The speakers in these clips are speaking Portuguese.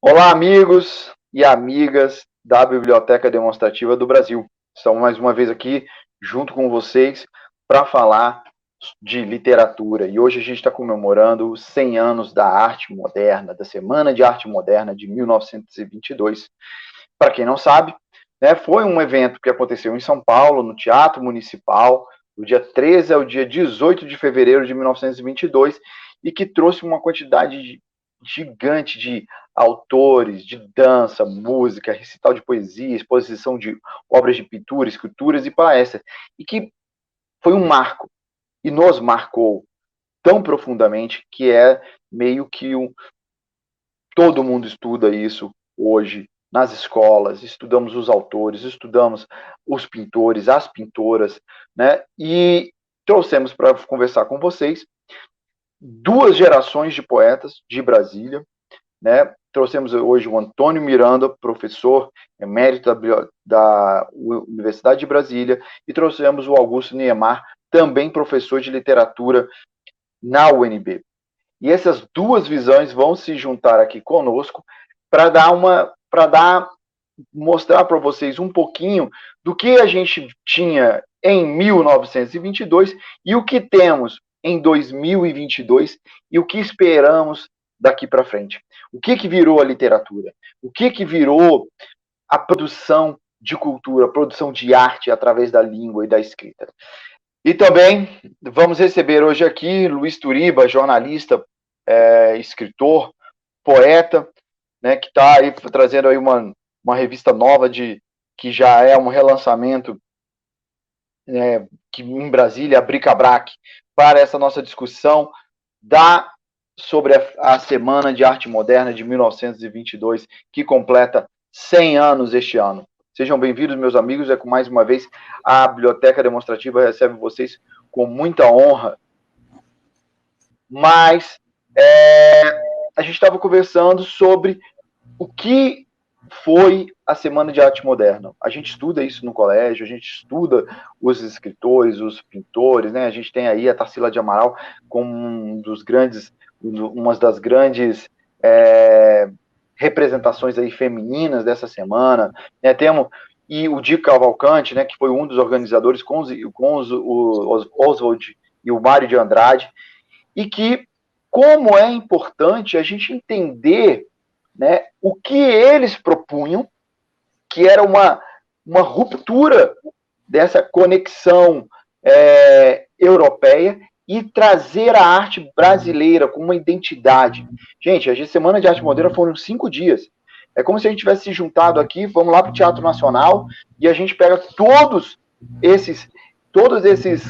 Olá, amigos e amigas da Biblioteca Demonstrativa do Brasil. Estamos mais uma vez aqui junto com vocês para falar de literatura. E hoje a gente está comemorando os 100 anos da arte moderna, da Semana de Arte Moderna de 1922. Para quem não sabe, né, foi um evento que aconteceu em São Paulo, no Teatro Municipal, do dia 13 ao dia 18 de fevereiro de 1922, e que trouxe uma quantidade gigante de autores, de dança, música, recital de poesia, exposição de obras de pintura, esculturas e palestras, e que foi um marco, e nos marcou tão profundamente que é meio que todo mundo estuda isso hoje nas escolas, estudamos os autores, estudamos os pintores, as pintoras, né? E trouxemos para conversar com vocês duas gerações de poetas de Brasília, né? Trouxemos hoje o Antônio Miranda, professor emérito da Universidade de Brasília, e trouxemos o Augusto Niemeyer, também professor de literatura na UNB. E essas duas visões vão se juntar aqui conosco para mostrar para vocês um pouquinho do que a gente tinha em 1922 e o que temos em 2022 e o que esperamos daqui para frente. O que virou a literatura? O que virou a produção de cultura, a produção de arte através da língua e da escrita? E também vamos receber hoje aqui Luiz Turiba, jornalista, escritor, poeta, né, que está aí trazendo aí uma revista nova que já é um relançamento, que em Brasília, a Bric-a-Brac, para essa nossa discussão sobre a Semana de Arte Moderna de 1922, que completa 100 anos este ano. Sejam bem-vindos, meus amigos, com mais uma vez a Biblioteca Demonstrativa recebe vocês com muita honra. Mas a gente estava conversando sobre o que foi a Semana de Arte Moderna. A gente estuda isso no colégio, a gente estuda os escritores, os pintores, né? A gente tem aí a Tarsila de Amaral como uma das grandes representações aí femininas dessa semana, né? Temos e o Di Cavalcante, né, que foi um dos organizadores com o Oswald e o Mário de Andrade, e que como é importante a gente entender, né, o que eles propunham, que era uma ruptura dessa conexão europeia e trazer a arte brasileira com uma identidade. Gente, a Semana de Arte Moderna foram 5 dias. É como se a gente tivesse se juntado aqui, vamos lá para o Teatro Nacional e a gente pega todos esses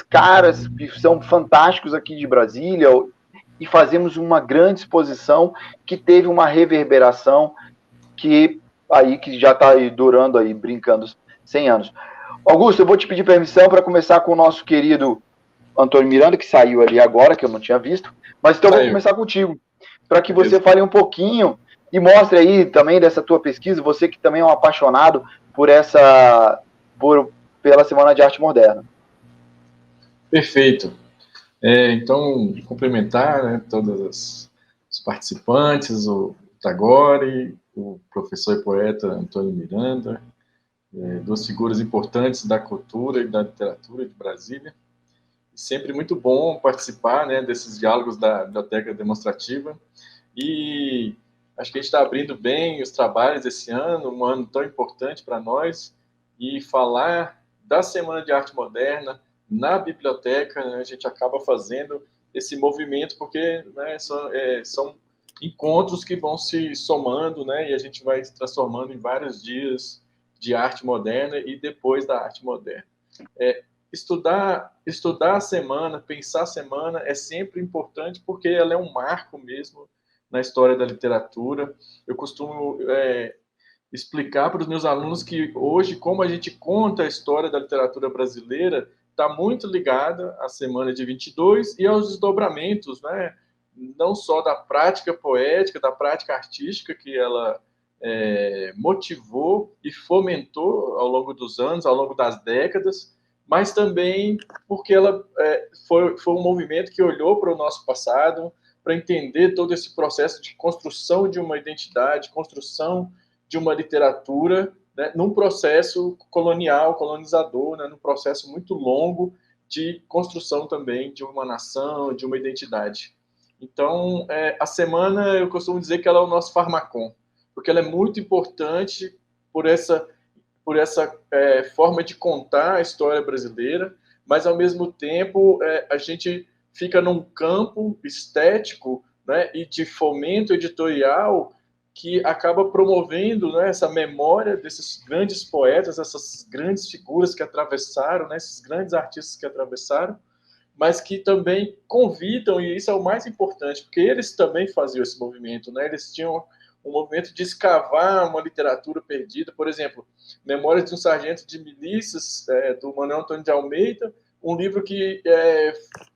caras que são fantásticos aqui de Brasília e fazemos uma grande exposição que teve uma reverberação que já está durando aí, brincando 100 anos. Augusto, eu vou te pedir permissão para começar com o nosso querido Antônio Miranda, que saiu ali agora, que eu não tinha visto, mas então eu vou começar contigo, para que você fale um pouquinho e mostre aí também dessa tua pesquisa, você que também é um apaixonado pela Semana de Arte Moderna. Perfeito. Então, cumprimentar, né, todos os participantes, o Tagore, o professor e poeta Antônio Miranda, duas figuras importantes da cultura e da literatura de Brasília. Sempre muito bom participar, né, desses diálogos da Biblioteca Demonstrativa. E acho que a gente está abrindo bem os trabalhos esse ano, um ano tão importante para nós, e falar da Semana de Arte Moderna na biblioteca, né, a gente acaba fazendo esse movimento, porque, né, são encontros que vão se somando, né, e a gente vai se transformando em vários dias de arte moderna e depois da arte moderna. Estudar a semana, pensar a semana é sempre importante porque ela é um marco mesmo na história da literatura. Eu costumo explicar para os meus alunos que hoje, como a gente conta a história da literatura brasileira, está muito ligada à Semana de 22 e aos desdobramentos, né? Não só da prática poética, da prática artística que ela motivou e fomentou ao longo dos anos, ao longo das décadas, mas também porque ela foi um movimento que olhou para o nosso passado, para entender todo esse processo de construção de uma identidade, construção de uma literatura, né, num processo colonial, colonizador, né, num processo muito longo de construção também de uma nação, de uma identidade. Então, a semana, eu costumo dizer que ela é o nosso farmacon, porque ela é muito importante por essa forma de contar a história brasileira, mas, ao mesmo tempo, a gente fica num campo estético, né, e de fomento editorial que acaba promovendo, né, essa memória desses grandes poetas, essas grandes figuras que atravessaram, né, esses grandes artistas que atravessaram, mas que também convidam, e isso é o mais importante, porque eles também faziam esse movimento, né? Eles tinham um movimento de escavar uma literatura perdida, por exemplo, Memórias de um Sargento de Milícias, do Manuel Antônio de Almeida, um livro que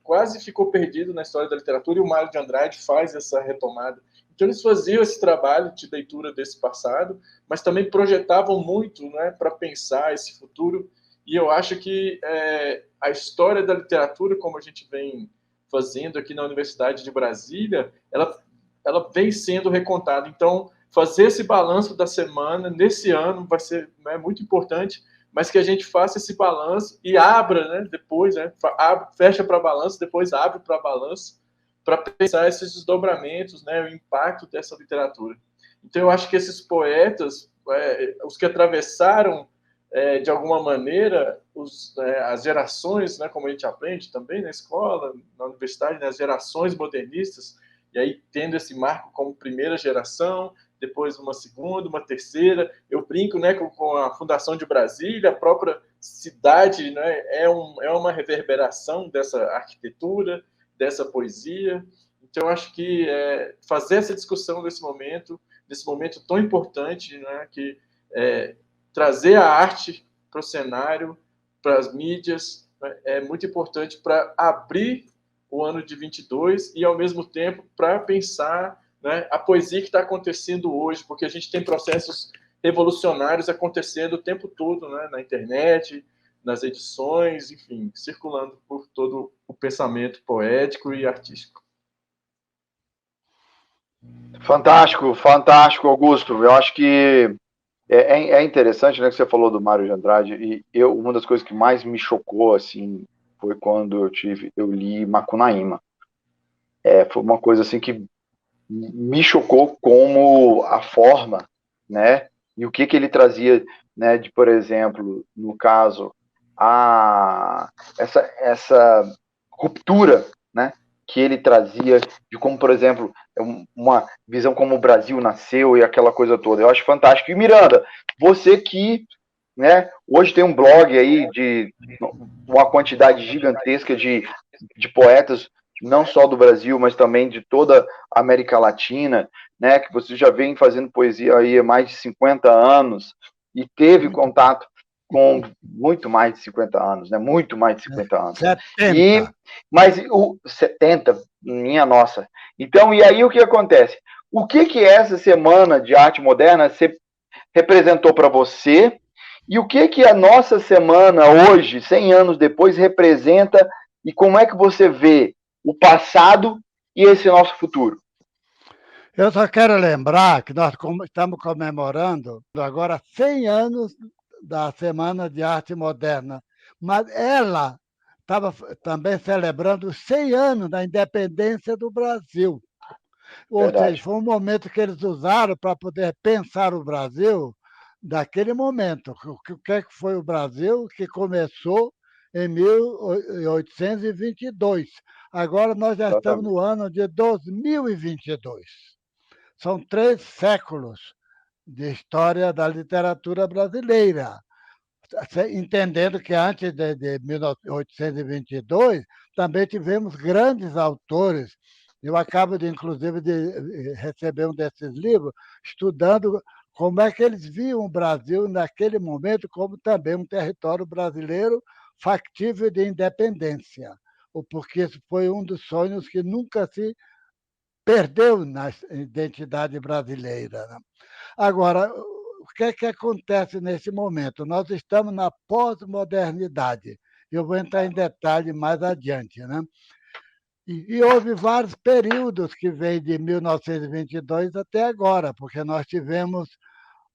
quase ficou perdido na história da literatura, e o Mário de Andrade faz essa retomada. Então, eles faziam esse trabalho de leitura desse passado, mas também projetavam muito, né, para pensar esse futuro. E eu acho que a história da literatura, como a gente vem fazendo aqui na Universidade de Brasília, ela vem sendo recontada. Então, fazer esse balanço da semana, nesse ano, vai ser, né, muito importante, mas que a gente faça esse balanço e abra, né, depois, né, fecha para balanço, depois abre para balanço, para pensar esses desdobramentos, né, o impacto dessa literatura. Então, eu acho que esses poetas, os que atravessaram, de alguma maneira, as gerações, né, como a gente aprende também na escola, na universidade, né, as gerações modernistas, e aí tendo esse marco como primeira geração, depois uma segunda, uma terceira. Eu brinco, né, com a Fundação de Brasília, a própria cidade, né, é uma reverberação dessa arquitetura, dessa poesia. Então, acho que fazer essa discussão nesse momento tão importante, né, que trazer a arte para o cenário, para as mídias, né, é muito importante para abrir o ano de 22 e, ao mesmo tempo, para pensar, né, a poesia que está acontecendo hoje, porque a gente tem processos revolucionários acontecendo o tempo todo, né, na internet, nas edições, enfim, circulando por todo o pensamento poético e artístico. Fantástico, fantástico, Augusto. Eu acho que é interessante, né, que você falou do Mário de Andrade, e uma das coisas que mais me chocou, assim, foi quando eu li Macunaíma. Foi uma coisa, assim, que me chocou como a forma, né, e o que ele trazia, né, de, por exemplo, no caso, essa ruptura, né, que ele trazia de como, por exemplo, uma visão como o Brasil nasceu e aquela coisa toda. Eu acho fantástico. E Miranda, você que, né, hoje tem um blog aí de uma quantidade gigantesca de poetas, não só do Brasil, mas também de toda a América Latina, né, que você já vem fazendo poesia aí há mais de 50 anos e teve contato com muito mais de 50 anos, né? Muito mais de 50 anos. 70. Mas o 70, minha nossa. Então, e aí o que acontece? O que essa semana de arte moderna representou para você? E o que a nossa semana hoje, 100 anos depois, representa? E como é que você vê o passado e esse nosso futuro? Eu só quero lembrar que nós estamos comemorando agora 100 anos da Semana de Arte Moderna, mas ela estava também celebrando os 100 anos da independência do Brasil. Ou seja, foi um momento que eles usaram para poder pensar o Brasil daquele momento. O que foi o Brasil que começou em 1822. Agora nós já estamos no ano de 2022. São 3 séculos de história da literatura brasileira, entendendo que antes de 1822 também tivemos grandes autores. Eu acabo, inclusive, de receber um desses livros, estudando como é que eles viam o Brasil naquele momento como também um território brasileiro factível de independência, porque isso foi um dos sonhos que nunca se perdeu na identidade brasileira. Agora, o que acontece nesse momento? Nós estamos na pós-modernidade. Eu vou entrar em detalhe mais adiante, né? E houve vários períodos que vêm de 1922 até agora, porque nós tivemos,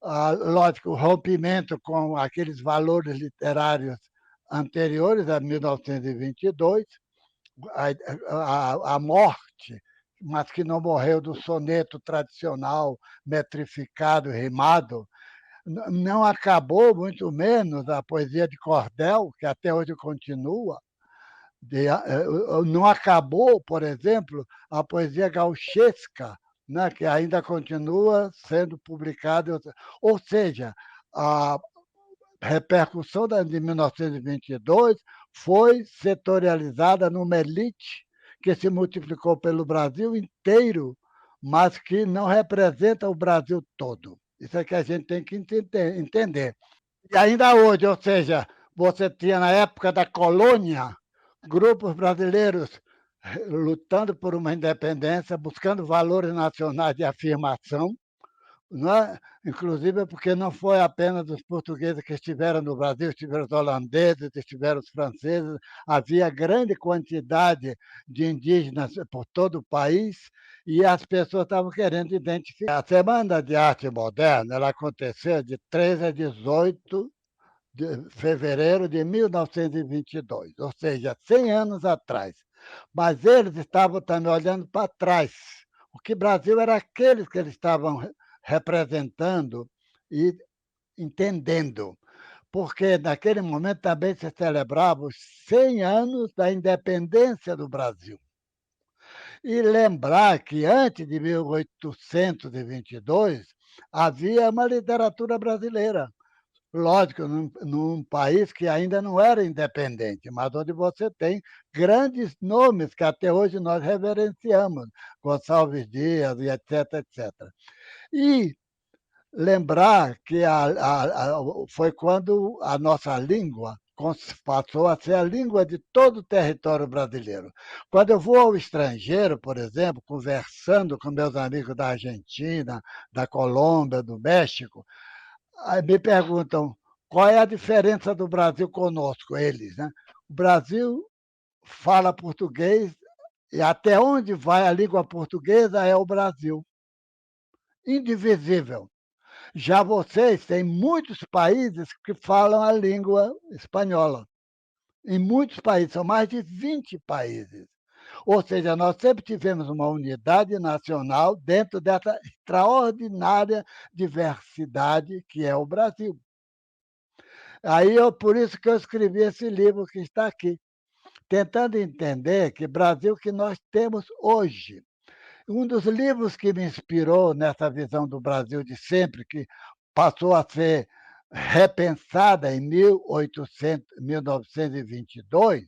lógico, o rompimento com aqueles valores literários anteriores a 1922, a morte, mas que não morreu do soneto tradicional, metrificado, rimado, não acabou, muito menos, a poesia de cordel, que até hoje continua, não acabou, por exemplo, a poesia gauchesca, né, que ainda continua sendo publicada. Ou seja, a repercussão de 1922 foi setorializada numa elite que se multiplicou pelo Brasil inteiro, mas que não representa o Brasil todo. Isso é que a gente tem que entender. E ainda hoje, ou seja, você tinha na época da colônia grupos brasileiros lutando por uma independência, buscando valores nacionais de afirmação, não é? Inclusive porque não foi apenas os portugueses que estiveram no Brasil, estiveram os holandeses, estiveram os franceses, havia grande quantidade de indígenas por todo o país e as pessoas estavam querendo identificar. A Semana de Arte Moderna ela aconteceu de 13 a 18 de fevereiro de 1922, ou seja, 100 anos atrás. Mas eles estavam também olhando para trás. O que Brasil era aqueles que eles estavam representando e entendendo. Porque naquele momento também se celebrava os 100 anos da independência do Brasil. E lembrar que antes de 1822 havia uma literatura brasileira. Lógico, num país que ainda não era independente, mas onde você tem grandes nomes que até hoje nós reverenciamos, Gonçalves Dias e etc, etc. E lembrar que foi quando a nossa língua passou a ser a língua de todo o território brasileiro. Quando eu vou ao estrangeiro, por exemplo, conversando com meus amigos da Argentina, da Colômbia, do México, aí me perguntam qual é a diferença do Brasil conosco, eles, né? O Brasil fala português e até onde vai a língua portuguesa é o Brasil. Indivisível. Já vocês têm muitos países que falam a língua espanhola. Em muitos países, são mais de 20 países. Ou seja, nós sempre tivemos uma unidade nacional dentro dessa extraordinária diversidade que é o Brasil. Aí, por isso que eu escrevi esse livro que está aqui, tentando entender que Brasil que nós temos hoje. Um dos livros que me inspirou nessa visão do Brasil de sempre, que passou a ser repensada em 1922,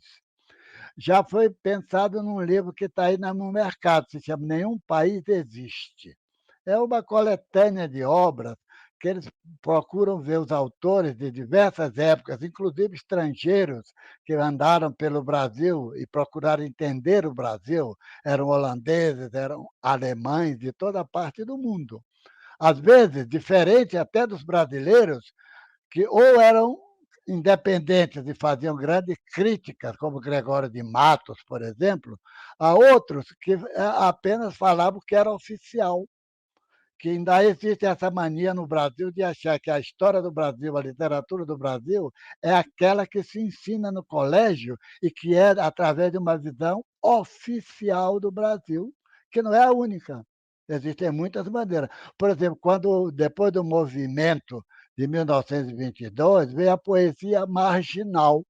já foi pensado num livro que está aí no mercado, se chama Nenhum País Existe. É uma coletânea de obras que eles procuram ver os autores de diversas épocas, inclusive estrangeiros que andaram pelo Brasil e procuraram entender o Brasil, eram holandeses, eram alemães, de toda parte do mundo. Às vezes, diferente até dos brasileiros, que ou eram independentes e faziam grandes críticas, como Gregório de Matos, por exemplo, a outros que apenas falavam que era oficial, que ainda existe essa mania no Brasil de achar que a história do Brasil, a literatura do Brasil, é aquela que se ensina no colégio e que é através de uma visão oficial do Brasil, que não é a única. Existem muitas maneiras. Por exemplo, quando depois do movimento de 1922, veio a poesia marginal,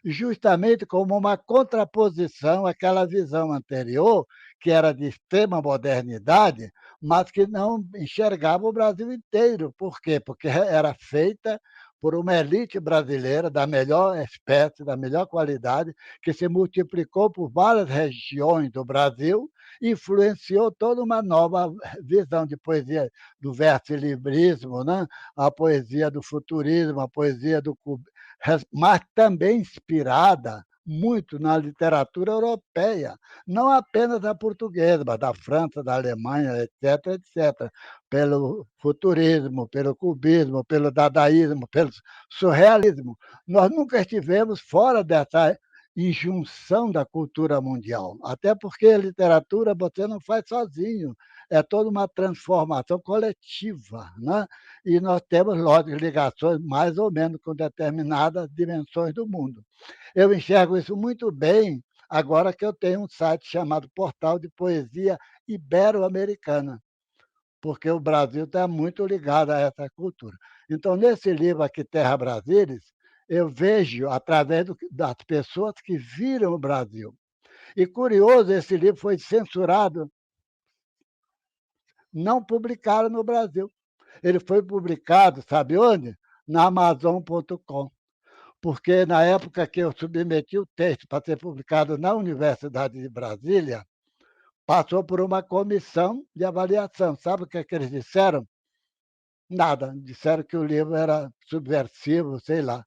justamente como uma contraposição àquela visão anterior, que era de extrema modernidade, mas que não enxergava o Brasil inteiro. Por quê? Porque era feita por uma elite brasileira da melhor espécie, da melhor qualidade, que se multiplicou por várias regiões do Brasil, influenciou toda uma nova visão de poesia do verso-livrismo, né? A poesia do futurismo, a poesia do mas também inspirada muito na literatura europeia, não apenas da portuguesa, mas da França, da Alemanha, etc, etc, pelo futurismo, pelo cubismo, pelo dadaísmo, pelo surrealismo. Nós nunca estivemos fora dessa e junção da cultura mundial. Até porque a literatura você não faz sozinho, é toda uma transformação coletiva, né? E nós temos, lógico, ligações mais ou menos com determinadas dimensões do mundo. Eu enxergo isso muito bem agora que eu tenho um site chamado Portal de Poesia Ibero-Americana, porque o Brasil está muito ligado a essa cultura. Então, nesse livro aqui, Terra Brasília, eu vejo através das pessoas que viram o Brasil. E curioso, esse livro foi censurado, não publicaram no Brasil. Ele foi publicado, sabe onde? Na Amazon.com. Porque na época que eu submeti o texto para ser publicado na Universidade de Brasília, passou por uma comissão de avaliação. Sabe o que, é que eles disseram? Nada. Disseram que o livro era subversivo, sei lá.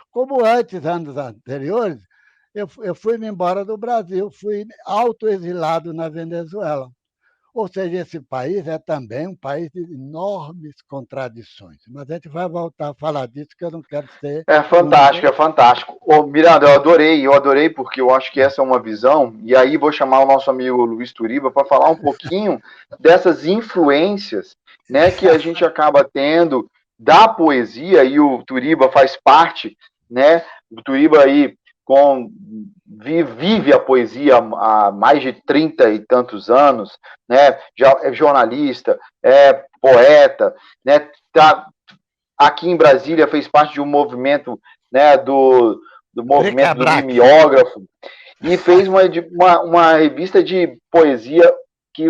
Como antes, anos anteriores, eu fui-me embora do Brasil, fui autoexilado na Venezuela. Ou seja, esse país é também um país de enormes contradições. Mas a gente vai voltar a falar disso, que eu não quero ser... É fantástico, é fantástico. Ô, Miranda, eu adorei porque eu acho que essa é uma visão, e aí vou chamar o nosso amigo Luiz Turiba para falar um pouquinho dessas influências, né, que a gente acaba tendo da poesia, e o Turiba faz parte, né, o Turiba aí vive a poesia há mais de 30 e tantos anos, né, já é jornalista, é poeta, né, aqui em Brasília fez parte de um movimento, né, do movimento do mimeógrafo, e fez uma revista de poesia que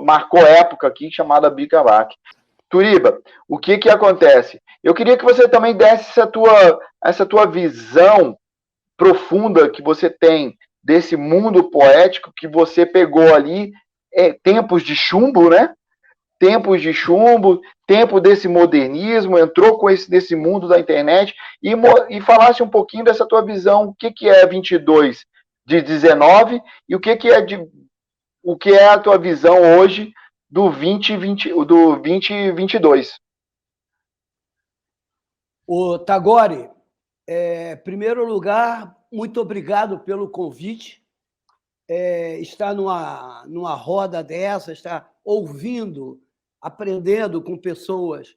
marcou época aqui, chamada Bicabac. Turiba, o que acontece? Eu queria que você também desse essa tua visão profunda que você tem desse mundo poético que você pegou ali, tempos de chumbo, né? Tempos de chumbo, tempo desse modernismo, entrou nesse mundo da internet e falasse um pouquinho dessa tua visão, o que é 22 de 19 e o que é a tua visão hoje do 2022. O Tagore, em primeiro lugar, muito obrigado pelo convite. Estar numa roda dessa, estar ouvindo, aprendendo com pessoas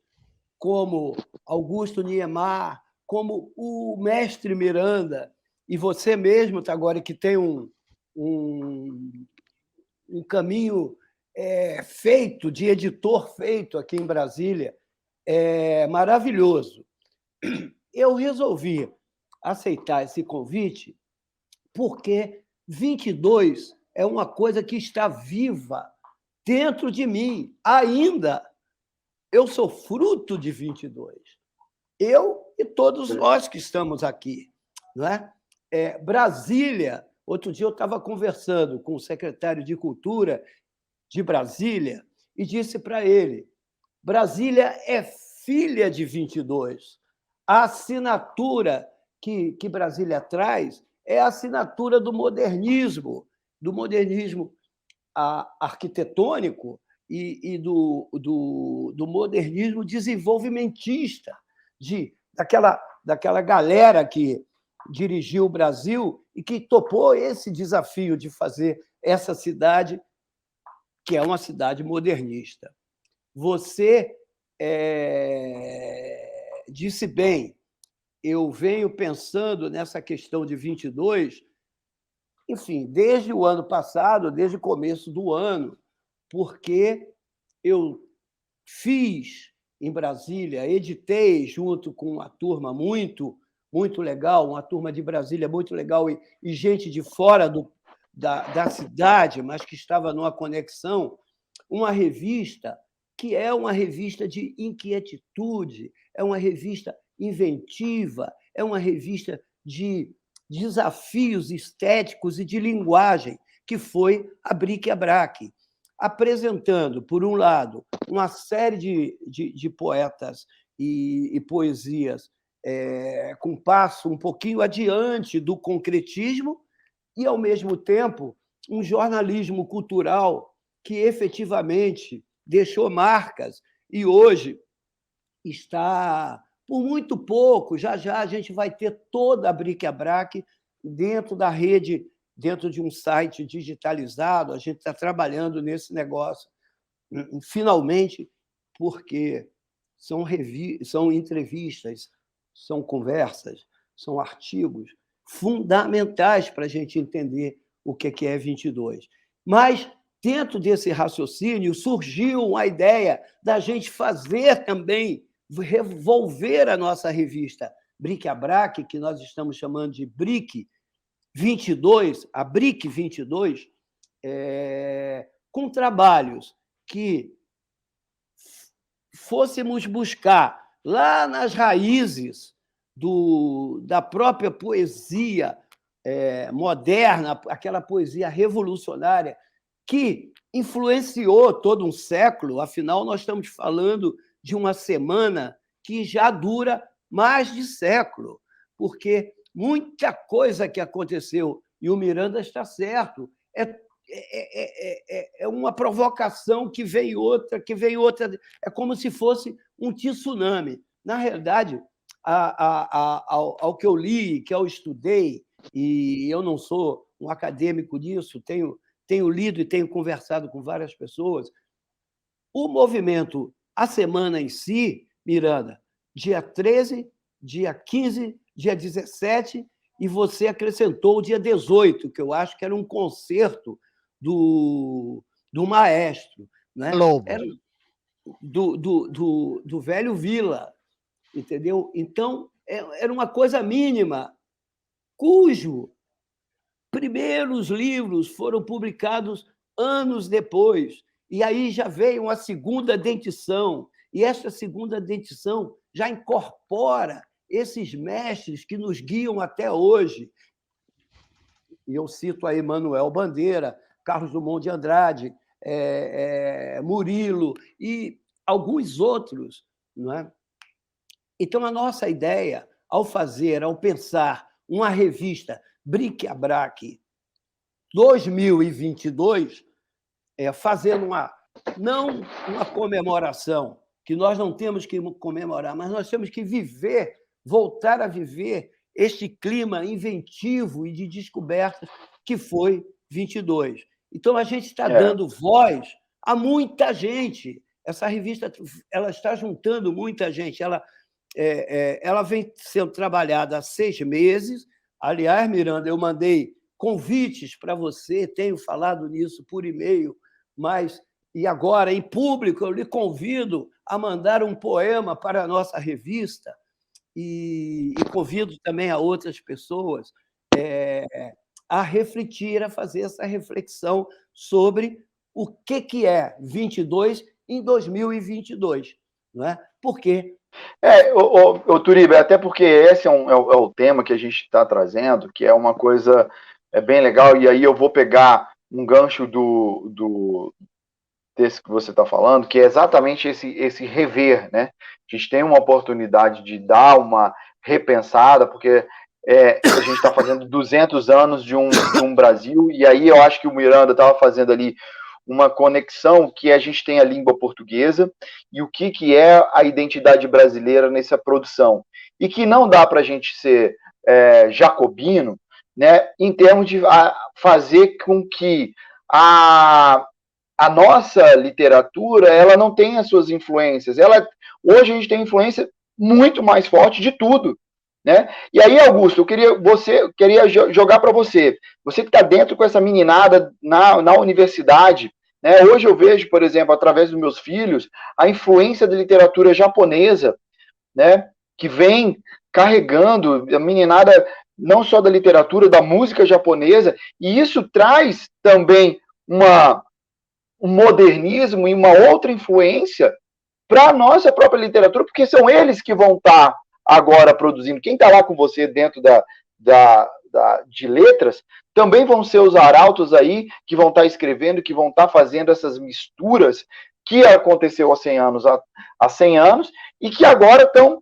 como Augusto Niemeyer, como o mestre Miranda, e você mesmo, Tagore, que tem um caminho feito, de editor feito aqui em Brasília, é maravilhoso. Eu resolvi aceitar esse convite porque 22 é uma coisa que está viva dentro de mim. Ainda eu sou fruto de 22. Eu e todos nós que estamos aqui. Não é? Brasília, outro dia eu estava conversando com o secretário de Cultura de Brasília e disse para ele: Brasília é filha de 22. A assinatura que Brasília traz é a assinatura do modernismo arquitetônico e do modernismo desenvolvimentista, daquela galera que dirigiu o Brasil e que topou esse desafio de fazer essa cidade, que é uma cidade modernista. Você disse bem, eu venho pensando nessa questão de 22, enfim, desde o ano passado, desde o começo do ano, porque eu fiz em Brasília, editei junto com uma turma muito legal, uma turma de Brasília muito legal e gente de fora da cidade, mas que estava numa conexão, uma revista que é uma revista de inquietude, é uma revista inventiva, é uma revista de desafios estéticos e de linguagem, que foi a Bric-a-Brac, apresentando, por um lado, uma série de poetas e poesias com passo um pouquinho adiante do concretismo e, ao mesmo tempo, um jornalismo cultural que efetivamente deixou marcas e hoje está, por muito pouco, já a gente vai ter toda a Bric-a-Brac dentro da rede, dentro de um site digitalizado, a gente está trabalhando nesse negócio, finalmente, porque são entrevistas, são conversas, são artigos fundamentais para a gente entender o que é 22. Mas, dentro desse raciocínio, surgiu a ideia da gente fazer também, revolver a nossa revista Bric-a-Brac, que nós estamos chamando de Bric 22, a Bric 22, com trabalhos que fôssemos buscar lá nas raízes da própria poesia moderna, aquela poesia revolucionária que influenciou todo um século. Afinal, nós estamos falando de uma semana que já dura mais de século, porque muita coisa que aconteceu, e o Miranda está certo, é uma provocação que vem outra, é como se fosse um tsunami. Na realidade, ao que eu li, que eu estudei, e eu não sou um acadêmico disso, tenho lido e tenho conversado com várias pessoas, o movimento, a semana em si, Miranda, dia 13, dia 15, dia 17, e você acrescentou o dia 18, que eu acho que era um concerto do maestro, né? Era do velho Vila, entendeu? Então, era uma coisa mínima, cujo primeiros livros foram publicados anos depois, e aí já veio uma segunda dentição, e essa segunda dentição já incorpora esses mestres que nos guiam até hoje. E eu cito aí Manuel Bandeira, Carlos Drummond de Andrade, Murilo e alguns outros. Não é? Então, a nossa ideia, ao pensar uma revista Bric-a-Brac 2022, fazendo não uma comemoração, que nós não temos que comemorar, mas nós temos que voltar a viver este clima inventivo e de descobertas que foi 22. Então, a gente está dando voz a muita gente. Essa revista ela está juntando muita gente. Ela vem sendo trabalhada há 6 meses. Aliás, Miranda, eu mandei convites para você, tenho falado nisso por e-mail, e agora, em público, eu lhe convido a mandar um poema para a nossa revista e convido também a outras pessoas a refletir, a fazer essa reflexão sobre o que é 22 em 2022. Não é? Por quê? Turiba, até porque esse é o tema que a gente está trazendo, que é uma coisa bem legal, e aí eu vou pegar um gancho desse que você está falando, que é exatamente esse rever, né? A gente tem uma oportunidade de dar uma repensada, porque a gente está fazendo 200 anos de um Brasil, e aí eu acho que o Miranda estava fazendo ali uma conexão que a gente tem a língua portuguesa e o que é a identidade brasileira nessa produção. E que não dá para a gente ser jacobino, né, em termos de fazer com que a nossa literatura ela não tenha as suas influências. Hoje a gente tem influência muito mais forte de tudo. Né? E aí, Augusto, eu queria jogar para você. Você que está dentro com essa meninada na universidade, né? Hoje eu vejo, por exemplo, através dos meus filhos, a influência da literatura japonesa, né? Que vem carregando a meninada não só da literatura, da música japonesa, e isso traz também um modernismo e uma outra influência para a nossa própria literatura, porque são eles que vão estar agora produzindo. Quem está lá com você dentro de letras, também vão ser os arautos aí, que vão estar escrevendo, que vão estar fazendo essas misturas que aconteceu há 100 anos, e que agora estão...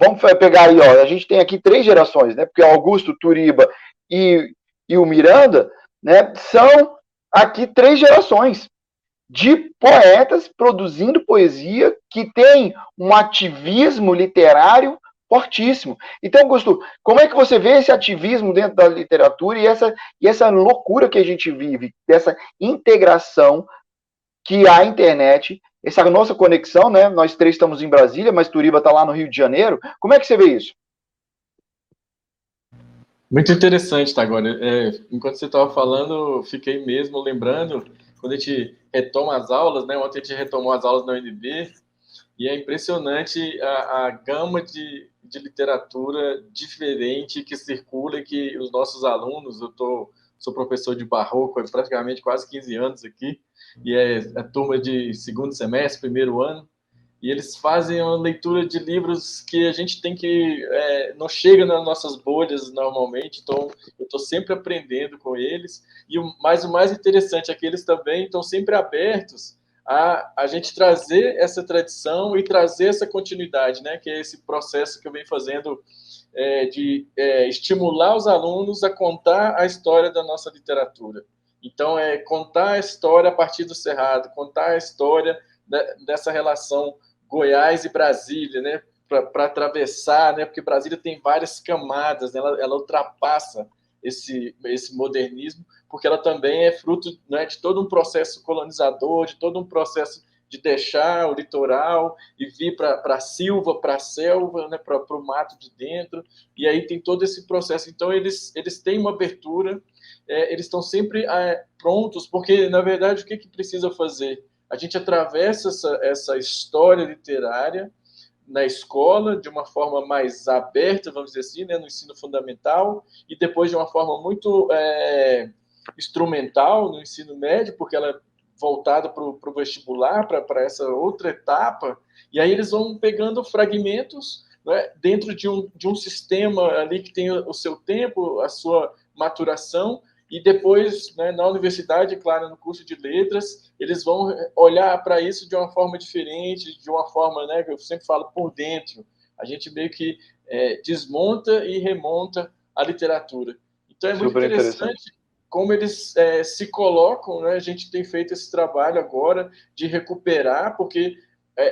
Vamos pegar aí, ó, a gente tem aqui 3 gerações, né? Porque o Augusto, Turiba e o Miranda, né, são aqui 3 gerações de poetas produzindo poesia que tem um ativismo literário fortíssimo. Então, Augusto, como é que você vê esse ativismo dentro da literatura e essa loucura que a gente vive, dessa integração que a internet, essa nossa conexão, né? Nós três estamos em Brasília, mas Turiba está lá no Rio de Janeiro. Como é que você vê isso? Muito interessante, tá, agora. Enquanto você estava falando, eu fiquei mesmo lembrando, quando a gente retoma as aulas, né? Ontem a gente retomou as aulas na UNB, e é impressionante a gama de literatura diferente que circula e que os nossos alunos, sou professor de barroco há praticamente quase 15 anos aqui, e é a turma de segundo semestre, primeiro ano, e eles fazem uma leitura de livros que a gente tem que... não chega nas nossas bolhas normalmente, então eu estou sempre aprendendo com eles, mas o mais interessante é que eles também estão sempre abertos a gente trazer essa tradição e trazer essa continuidade, né? Que é esse processo que eu venho fazendo de estimular os alunos a contar a história da nossa literatura. Então, contar a história a partir do Cerrado, contar a história dessa relação Goiás e Brasília, né? Para atravessar, né? Porque Brasília tem várias camadas, né? Ela ultrapassa esse modernismo, porque ela também é fruto, né, de todo um processo colonizador, de todo um processo de deixar o litoral e vir para a silva, para a selva, né, para o mato de dentro, e aí tem todo esse processo. Então, eles têm uma abertura, eles estão sempre prontos, porque, na verdade, o que precisa fazer? A gente atravessa essa história literária na escola, de uma forma mais aberta, vamos dizer assim, né, no ensino fundamental, e depois de uma forma muito instrumental no ensino médio, porque ela é voltada para o vestibular, para essa outra etapa, e aí eles vão pegando fragmentos, né, dentro de um sistema ali que tem o seu tempo, a sua maturação, e depois, né, na universidade, claro, no curso de letras, eles vão olhar para isso de uma forma diferente, de uma forma, né, que eu sempre falo, por dentro. A gente meio que desmonta e remonta a literatura. Então é muito interessante como eles se colocam, né? A gente tem feito esse trabalho agora de recuperar, porque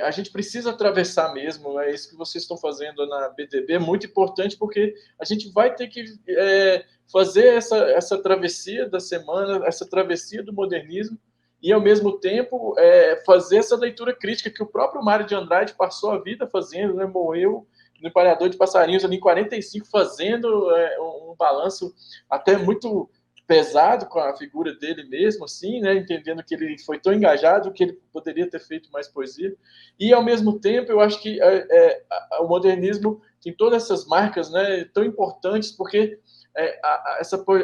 a gente precisa atravessar mesmo, é isso que vocês estão fazendo na BDB, é muito importante, porque a gente vai ter que fazer essa travessia da semana, essa travessia do modernismo, e, ao mesmo tempo, fazer essa leitura crítica que o próprio Mário de Andrade passou a vida fazendo, né? Morreu no Emparedador de Passarinhos, ali em 45, fazendo um balanço até muito pesado com a figura dele mesmo, assim, né? Entendendo que ele foi tão engajado que ele poderia ter feito mais poesia. E, ao mesmo tempo, eu acho que o modernismo tem todas essas marcas, né, tão importantes, porque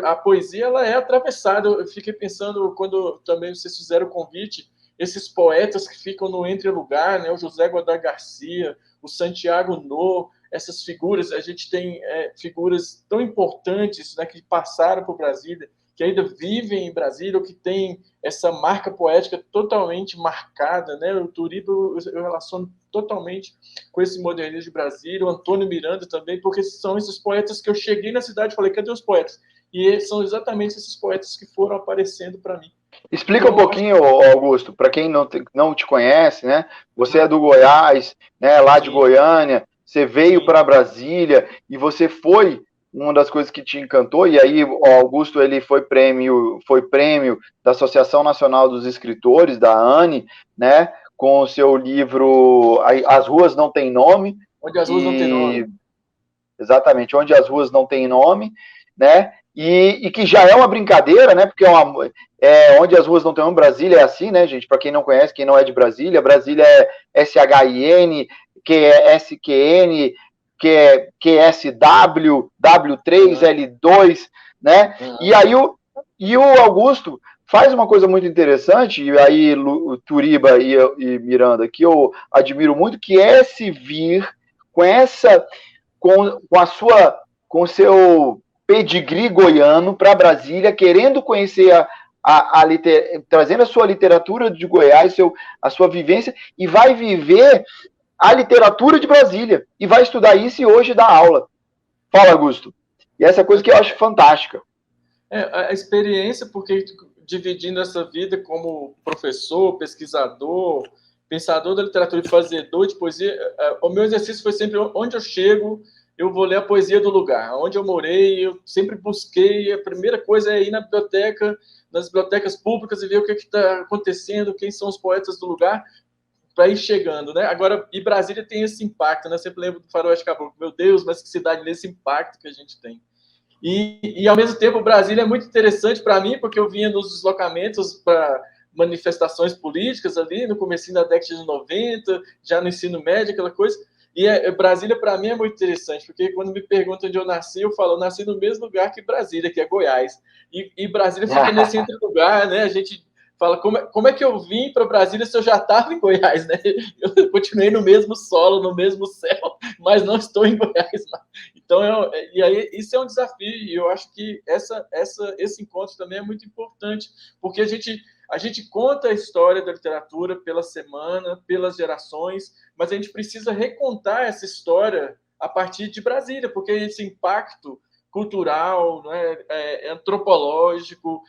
a poesia ela é atravessada. Eu fiquei pensando, quando também vocês fizeram o convite, esses poetas que ficam no entre-lugar, né, o José Godard Garcia, o Santiago No, essas figuras, a gente tem figuras tão importantes, né, que passaram por Brasília, que ainda vivem em Brasília, ou que têm essa marca poética totalmente marcada, né? O Turiba eu relaciono totalmente com esse modernismo de Brasília, o Antônio Miranda também, porque são esses poetas que eu cheguei na cidade e falei, cadê os poetas? E eles são exatamente esses poetas que foram aparecendo para mim. Explica um pouquinho, Augusto, para quem não te conhece, né? Você é do Goiás, né? Lá de Goiânia, você veio para Brasília e você foi uma das coisas que te encantou, e aí o Augusto ele foi prêmio da Associação Nacional dos Escritores, da ANE, né? Com o seu livro As Ruas Não Têm Nome. Onde as Ruas Não Têm Nome. Exatamente, Onde as Ruas Não Têm Nome, né? E que já é uma brincadeira, né? Porque Onde as Ruas Não Têm Nome, Brasília é assim, né, gente? Para quem não conhece, quem não é de Brasília, Brasília é SHIN, QSQN, QSW, W3L2, né? E aí o Augusto faz uma coisa muito interessante, e aí Turiba e Miranda, que eu admiro muito, que é se vir com o seu pedigree goiano para Brasília, querendo conhecer trazendo a sua literatura de Goiás, a sua vivência, e vai viver a literatura de Brasília, e vai estudar isso e hoje dá aula. Fala, Augusto. E essa coisa que eu acho fantástica. A experiência, porque dividindo essa vida como professor, pesquisador, pensador da literatura e fazedor de poesia, o meu exercício foi sempre onde eu chego, eu vou ler a poesia do lugar. Onde eu morei, eu sempre busquei, a primeira coisa é ir na biblioteca, nas bibliotecas públicas e ver o que está acontecendo, quem são os poetas do lugar, para ir chegando, né? Agora, e Brasília tem esse impacto, né? Eu sempre lembro do Faroeste Caboclo, meu Deus, mas que cidade nesse impacto que a gente tem. E ao mesmo tempo, Brasília é muito interessante para mim, porque eu vinha nos deslocamentos para manifestações políticas ali, no comecinho da década de 90, já no ensino médio, aquela coisa. E Brasília, para mim, é muito interessante, porque quando me perguntam onde eu nasci, eu falo, eu nasci no mesmo lugar que Brasília, que é Goiás. E Brasília fica nesse entre lugar, né? A gente fala, como é que eu vim para Brasília se eu já estava em Goiás, né? Eu continuei no mesmo solo, no mesmo céu, mas não estou em Goiás. Então, e aí, isso é um desafio, e eu acho que esse encontro também é muito importante, porque a gente conta a história da literatura pela semana, pelas gerações, mas a gente precisa recontar essa história a partir de Brasília, porque esse impacto cultural, né, antropológico,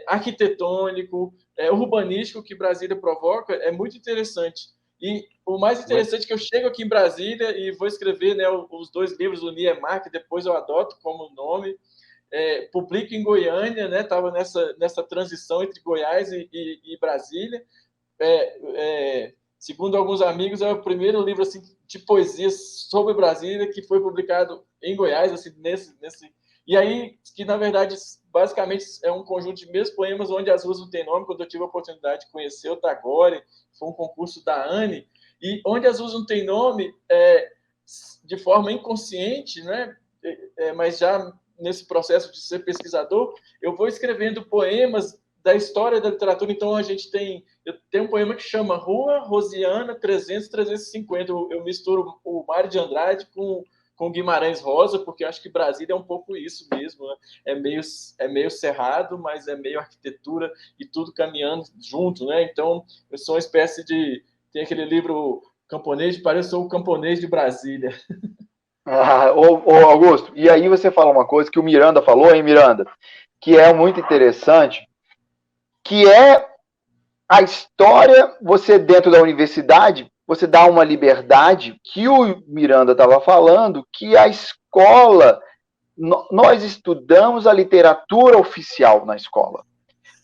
arquitetônico, urbanístico que Brasília provoca é muito interessante. E o mais interessante é que eu chego aqui em Brasília e vou escrever, né, os 2 livros do Niemar, que depois eu adoto como nome, publico em Goiânia, né? Estava nessa transição entre Goiás e Brasília. Segundo alguns amigos, é o primeiro livro assim, de poesia sobre Brasília que foi publicado em Goiás, assim, e aí, que na verdade, basicamente é um conjunto de meus poemas onde as ruas não têm nome, quando eu tive a oportunidade de conhecer o Tagore, foi um concurso da ANE, e onde as ruas não têm nome, de forma inconsciente, né? Mas já nesse processo de ser pesquisador, eu vou escrevendo poemas da história da literatura. Então, eu tenho um poema que chama Rua Rosiana 300-350. Eu misturo o Mário de Andrade com Guimarães Rosa, porque acho que Brasília é um pouco isso mesmo, né? É meio cerrado, mas é meio arquitetura e tudo caminhando junto, né? Então, eu sou uma espécie de... Tem aquele livro Camponês, parece que sou o camponês de Brasília. Ô Augusto, e aí você fala uma coisa que o Miranda falou, hein, Miranda? Que é muito interessante, que é a história, você dentro da universidade, você dá uma liberdade que o Miranda estava falando, que a escola, nós estudamos a literatura oficial na escola.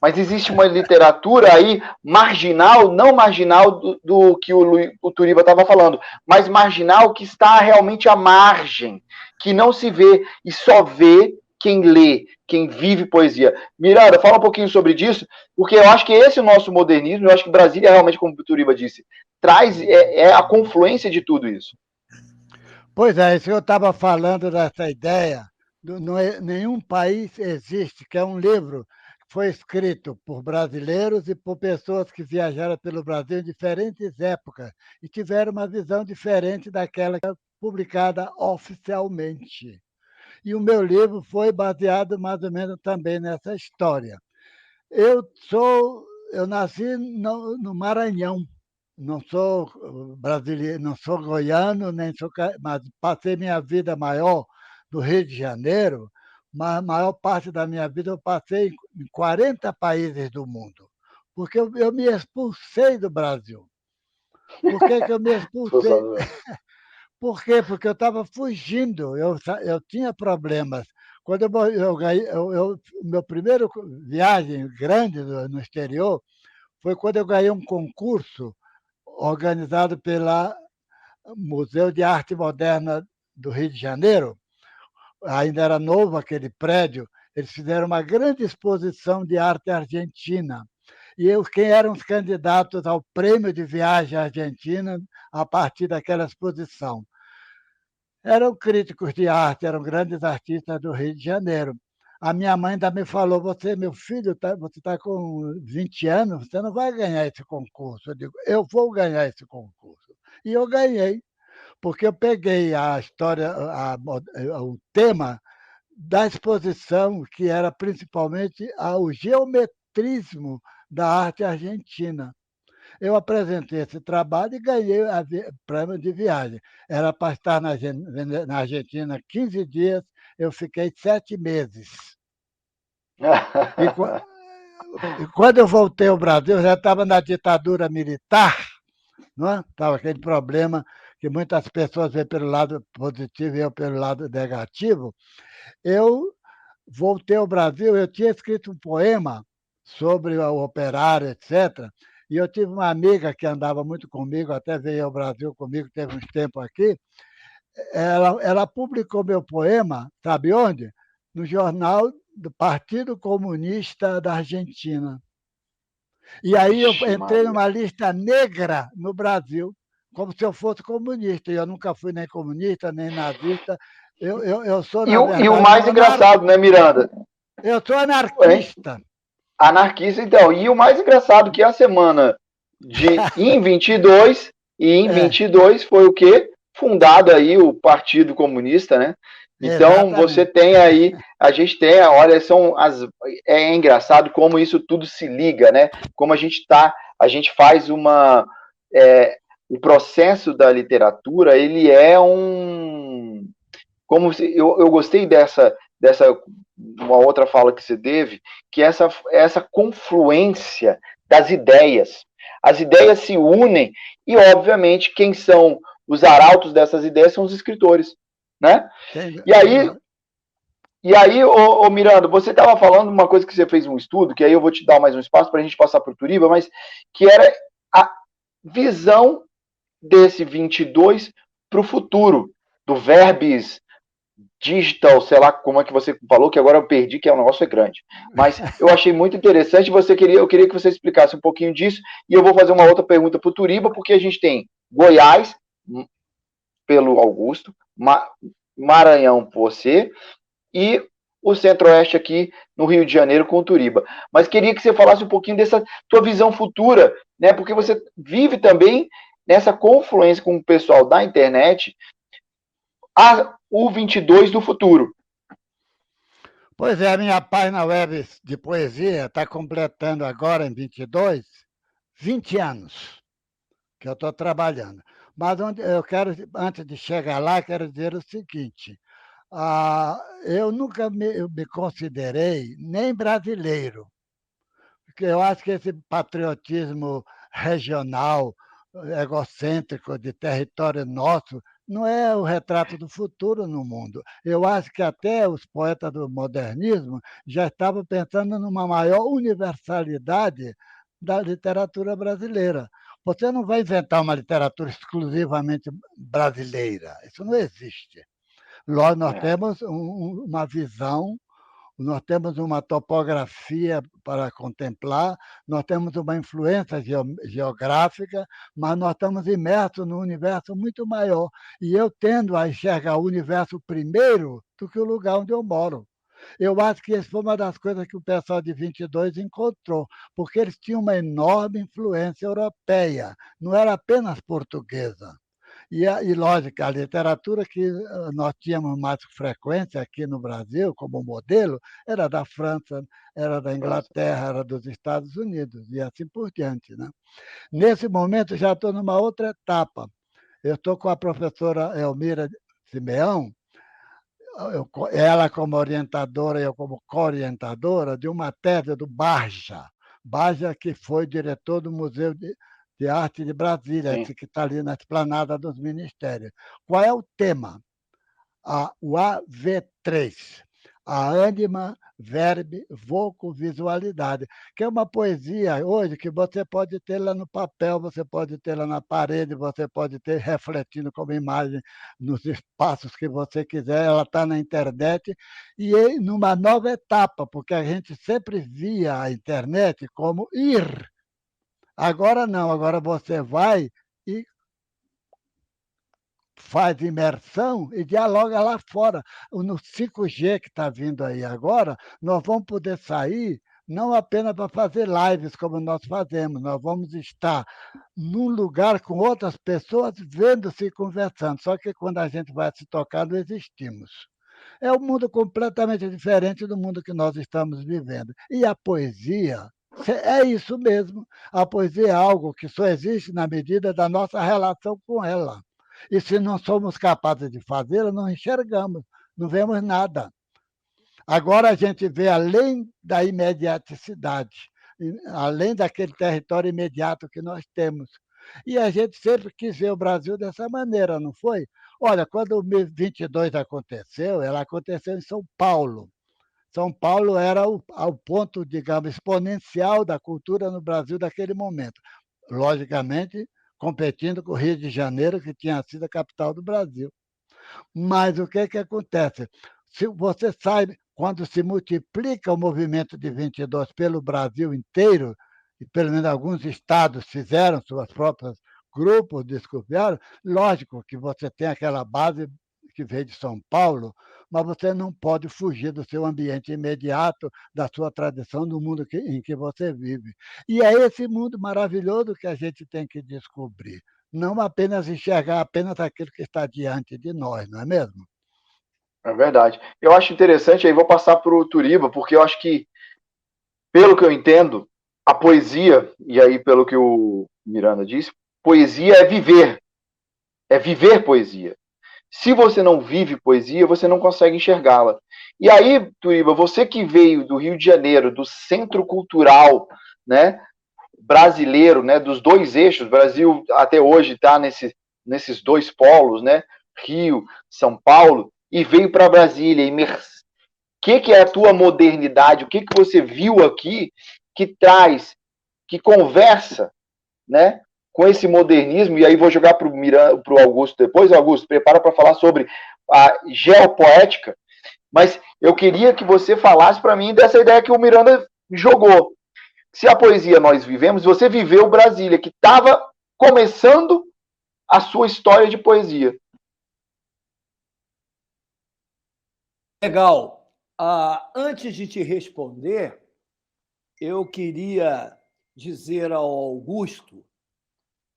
Mas existe uma literatura aí marginal, não marginal do que o Turiba estava falando, mas marginal que está realmente à margem, que não se vê e só vê quem lê, quem vive poesia. Miranda, fala um pouquinho sobre isso, porque eu acho que esse é o nosso modernismo, eu acho que Brasília realmente, como o Turiba disse, traz a confluência de tudo isso. Pois é, isso que eu estava falando dessa ideia, nenhum país existe, que é um livro que foi escrito por brasileiros e por pessoas que viajaram pelo Brasil em diferentes épocas e tiveram uma visão diferente daquela que é publicada oficialmente. E o meu livro foi baseado mais ou menos também nessa história. Eu nasci no Maranhão, não sou brasileiro, não sou goiano, mas passei minha vida maior no Rio de Janeiro, mas a maior parte da minha vida eu passei em 40 países do mundo, porque eu me expulsei do Brasil. Por que eu me expulsei? Por quê? Porque eu estava fugindo, eu tinha problemas. Quando eu ganhei, meu primeiro viagem grande no exterior foi quando eu ganhei um concurso organizado pelo Museu de Arte Moderna do Rio de Janeiro. Ainda era novo aquele prédio, eles fizeram uma grande exposição de arte argentina. Quem eram os candidatos ao prêmio de viagem à Argentina a partir daquela exposição? Eram críticos de arte, eram grandes artistas do Rio de Janeiro. A minha mãe ainda me falou, meu filho, você está com 20 anos, você não vai ganhar esse concurso. Eu digo, eu vou ganhar esse concurso. E eu ganhei, porque eu peguei a história, o tema da exposição, que era principalmente o geometrismo da arte argentina. Eu apresentei esse trabalho e ganhei o prêmio de viagem. Era para estar na Argentina 15 dias, eu fiquei 7 meses. E quando eu voltei ao Brasil, eu já estava na ditadura militar, não é? Estava aquele problema que muitas pessoas veem pelo lado positivo e eu pelo lado negativo. Eu voltei ao Brasil, eu tinha escrito um poema sobre o operário, etc. E eu tive uma amiga que andava muito comigo, até veio ao Brasil comigo, teve uns tempos aqui. Ela publicou meu poema, sabe onde? No jornal do Partido Comunista da Argentina. E aí eu Ixi, entrei Maria. numa lista negra no Brasil, como se eu fosse comunista. E eu nunca fui nem comunista, nem nazista. Eu sou, E na o verdade, mais engraçado, né, Miranda? eu sou Hein? anarquista. Anarquista, então. E o mais engraçado que a semana em 22, e em É, 22 foi o quê? Fundado aí o Partido Comunista, né? Então, você exatamente. tem aí, a gente tem, olha, é engraçado como isso tudo se liga, né? Como a gente faz o processo da literatura, ele é eu gostei dessa uma outra fala que você teve, que essa confluência das ideias. As ideias se unem e, obviamente, quem são os arautos dessas ideias são os escritores, né? Sem, E aí, ô Miranda, você estava falando uma coisa que você fez um estudo, que aí eu vou te dar mais um espaço para a gente passar para o Turiba, mas que era a visão desse 22 para o futuro, do Verbis digital, sei lá como é que você falou, que agora eu perdi, que o negócio é grande. Mas eu achei muito interessante, eu queria que você explicasse um pouquinho disso, e eu vou fazer uma outra pergunta para o Turiba, porque a gente tem Goiás, pelo Augusto, Maranhão por você, e o Centro-Oeste aqui no Rio de Janeiro com o Turiba. Mas queria que você falasse um pouquinho dessa tua visão futura, né? Porque você vive também nessa confluência com o pessoal da internet, o 22 do futuro. Pois é, a minha página web de poesia está completando agora, em 22, 20 anos que eu estou trabalhando. Mas eu quero, antes de chegar lá, quero dizer o seguinte: eu nunca me considerei nem brasileiro, porque eu acho que esse patriotismo regional, egocêntrico, de território nosso, não é o retrato do futuro no mundo. Eu acho que até os poetas do modernismo já estavam pensando numa maior universalidade da literatura brasileira. Você não vai inventar uma literatura exclusivamente brasileira. Isso não existe. Nós temos uma visão, nós temos uma topografia para contemplar, nós temos uma influência geográfica, mas nós estamos imersos num universo muito maior. E eu tendo a enxergar o universo primeiro do que o lugar onde eu moro. Eu acho que isso foi uma das coisas que o pessoal de 22 encontrou, porque eles tinham uma enorme influência europeia, não era apenas portuguesa. E lógico, a literatura que nós tínhamos mais frequência aqui no Brasil, como modelo, era da França, era da Inglaterra, era dos Estados Unidos, e assim por diante. Né? Nesse momento, já estou numa outra etapa. Eu estou com a professora Elmira Simeão, ela como orientadora e eu como co-orientadora de uma tese do Barja. Barja, que foi diretor do Museu de Arte de Brasília, esse que está ali na esplanada dos ministérios. Qual é o tema? O AV3, a ânima, verbe, voco, visualidade, que é uma poesia hoje que você pode ter lá no papel, você pode ter lá na parede, você pode ter refletindo como imagem nos espaços que você quiser, ela está na internet, e numa nova etapa, porque a gente sempre via a internet como ir. Agora não, agora você vai e faz imersão e dialoga lá fora. No 5G que está vindo aí agora, nós vamos poder sair não apenas para fazer lives como nós fazemos, nós vamos estar num lugar com outras pessoas vendo-se e conversando. Só que quando a gente vai se tocar, não existimos. É um mundo completamente diferente do mundo que nós estamos vivendo. E a poesia é isso mesmo. A poesia é algo que só existe na medida da nossa relação com ela. E se não somos capazes de fazê-la, não enxergamos, não vemos nada. Agora a gente vê além da imediaticidade, além daquele território imediato que nós temos. E a gente sempre quis ver o Brasil dessa maneira, não foi? Olha, quando o 22 aconteceu, ela aconteceu em São Paulo. São Paulo era o ponto, digamos, exponencial da cultura no Brasil daquele momento. Logicamente, competindo com o Rio de Janeiro, que tinha sido a capital do Brasil. Mas o que acontece? Se você sabe, quando se multiplica o movimento de 22 pelo Brasil inteiro, e pelo menos alguns estados fizeram suas próprias grupos, descobriram, lógico que você tem aquela base que veio de São Paulo, mas você não pode fugir do seu ambiente imediato, da sua tradição, do mundo em que você vive. E é esse mundo maravilhoso que a gente tem que descobrir, não apenas enxergar apenas aquilo que está diante de nós, não é mesmo? É verdade. Eu acho interessante, aí vou passar para o Turiba, porque eu acho que, pelo que eu entendo, a poesia, e aí pelo que o Miranda disse, poesia é viver poesia. Se você não vive poesia, você não consegue enxergá-la. E aí, Turiba, você que veio do Rio de Janeiro, do centro cultural, né, brasileiro, né, dos dois eixos, o Brasil até hoje está nesses dois polos, né, Rio, São Paulo, e veio para Brasília, o que é a tua modernidade, o que você viu aqui que traz, que conversa, né, com esse modernismo, e aí vou jogar para o Augusto depois. Augusto, prepara para falar sobre a geopoética, mas eu queria que você falasse para mim dessa ideia que o Miranda jogou. Se a poesia nós vivemos, você viveu Brasília, que estava começando a sua história de poesia. Legal. Antes de te responder, eu queria dizer ao Augusto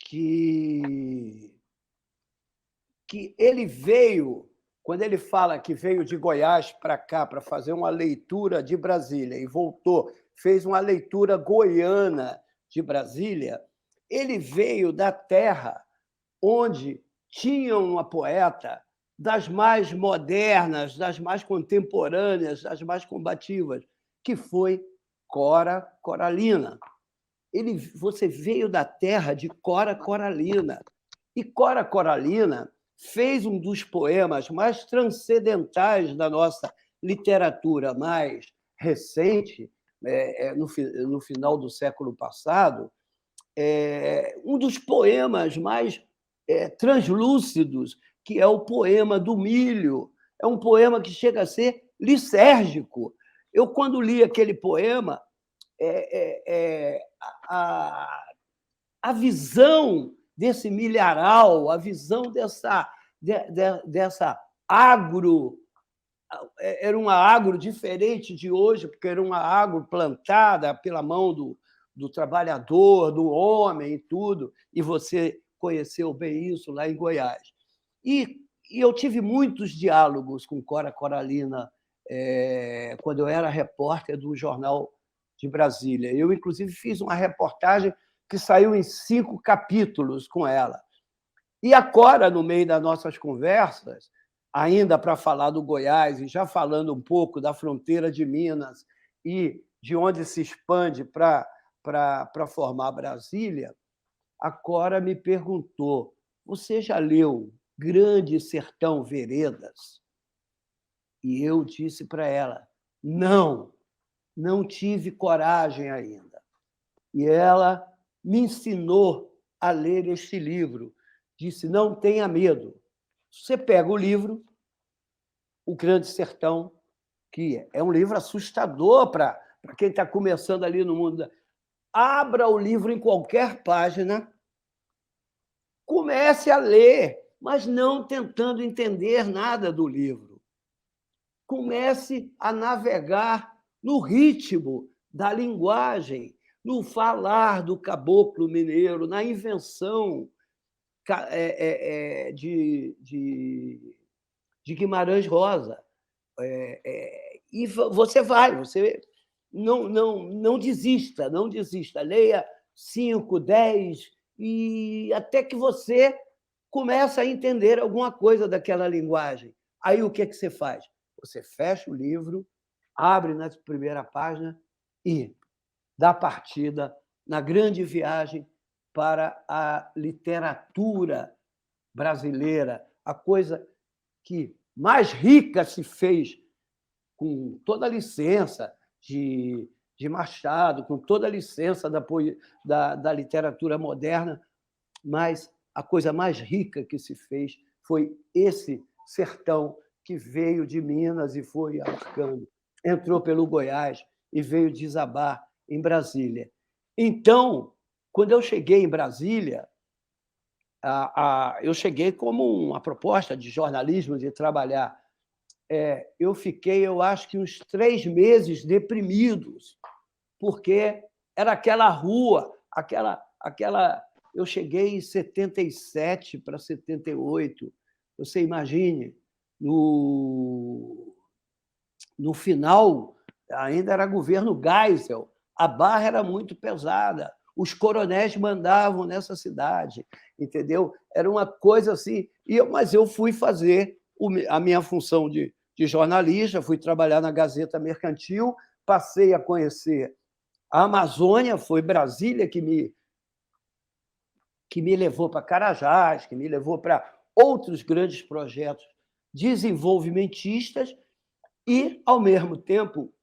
que ele veio, quando ele fala que veio de Goiás para cá para fazer uma leitura de Brasília e voltou, fez uma leitura goiana de Brasília, ele veio da terra onde tinham uma poeta das mais modernas, das mais contemporâneas, das mais combativas, que foi Cora Coralina. Você veio da terra de Cora Coralina. E Cora Coralina fez um dos poemas mais transcendentais da nossa literatura mais recente, no final do século passado, um dos poemas mais translúcidos, que é o poema do milho. É um poema que chega a ser lisérgico. Eu, quando li aquele poema, a visão desse milharal, a visão dessa agro, era uma agro diferente de hoje, porque era uma agro plantada pela mão do trabalhador, do homem e tudo, e você conheceu bem isso lá em Goiás. E eu tive muitos diálogos com Cora Coralina quando eu era repórter do Jornal de Brasília. Eu, inclusive, fiz uma reportagem que saiu em 5 capítulos com ela. E a Cora, no meio das nossas conversas, ainda para falar do Goiás, e já falando um pouco da fronteira de Minas e de onde se expande para formar Brasília, a Cora me perguntou: você já leu Grande Sertão Veredas? E eu disse para ela: não tive coragem ainda. E ela me ensinou a ler este livro. Disse: não tenha medo. Você pega o livro, O Grande Sertão, que é um livro assustador para quem está começando ali no mundo. Abra o livro em qualquer página, comece a ler, mas não tentando entender nada do livro. Comece a navegar no ritmo da linguagem, no falar do caboclo mineiro, na invenção de Guimarães Rosa. E você não desista, não desista. Leia 5, 10, e até que você comece a entender alguma coisa daquela linguagem. Aí o que você faz? Você fecha o livro, abre na primeira página e dá partida na grande viagem para a literatura brasileira, a coisa que mais rica se fez, com toda a licença de Machado, com toda a licença da literatura moderna, mas a coisa mais rica que se fez foi esse sertão que veio de Minas e foi abarcando, entrou pelo Goiás e veio desabar em Brasília. Então, quando eu cheguei em Brasília, eu cheguei como uma proposta de jornalismo, de trabalhar. Eu fiquei, eu acho que uns 3 meses deprimidos, porque era aquela rua, eu cheguei em 77 para 78. Você imagine, no final, ainda era governo Geisel, a barra era muito pesada, os coronéis mandavam nessa cidade, entendeu? Era uma coisa assim. Mas eu fui fazer a minha função de jornalista, fui trabalhar na Gazeta Mercantil, passei a conhecer a Amazônia, foi Brasília que me levou para Carajás, que me levou para outros grandes projetos desenvolvimentistas e, ao mesmo tempo,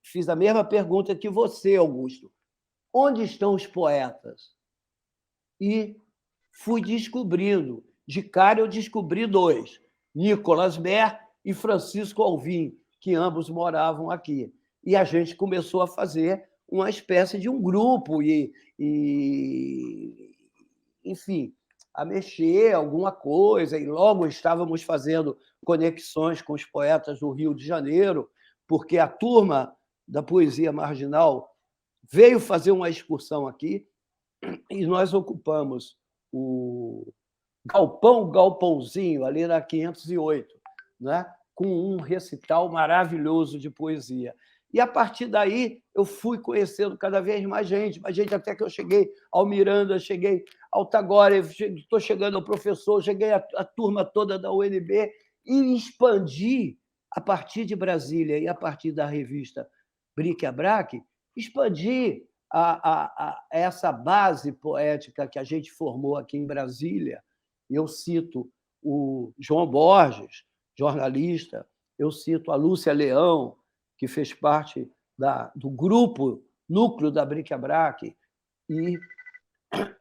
fiz a mesma pergunta que você, Augusto. Onde estão os poetas? E fui descobrindo. De cara, eu descobri 2, Nicolas Mer e Francisco Alvim, que ambos moravam aqui. E a gente começou a fazer uma espécie de um grupo enfim, a mexer alguma coisa, e logo estávamos fazendo conexões com os poetas do Rio de Janeiro, porque a turma da poesia marginal veio fazer uma excursão aqui e nós ocupamos o galpãozinho, ali na 508, né? Com um recital maravilhoso de poesia. E, a partir daí, eu fui conhecendo cada vez mais gente, até que eu cheguei ao Miranda, cheguei ao Tagore, estou chegando ao professor, cheguei à turma toda da UNB e expandi, a partir de Brasília e a partir da revista Bric-a-Brac, expandi essa base poética que a gente formou aqui em Brasília. Eu cito o João Borges, jornalista, eu cito a Lúcia Leão, que fez parte do núcleo da Bric-a-Brac, e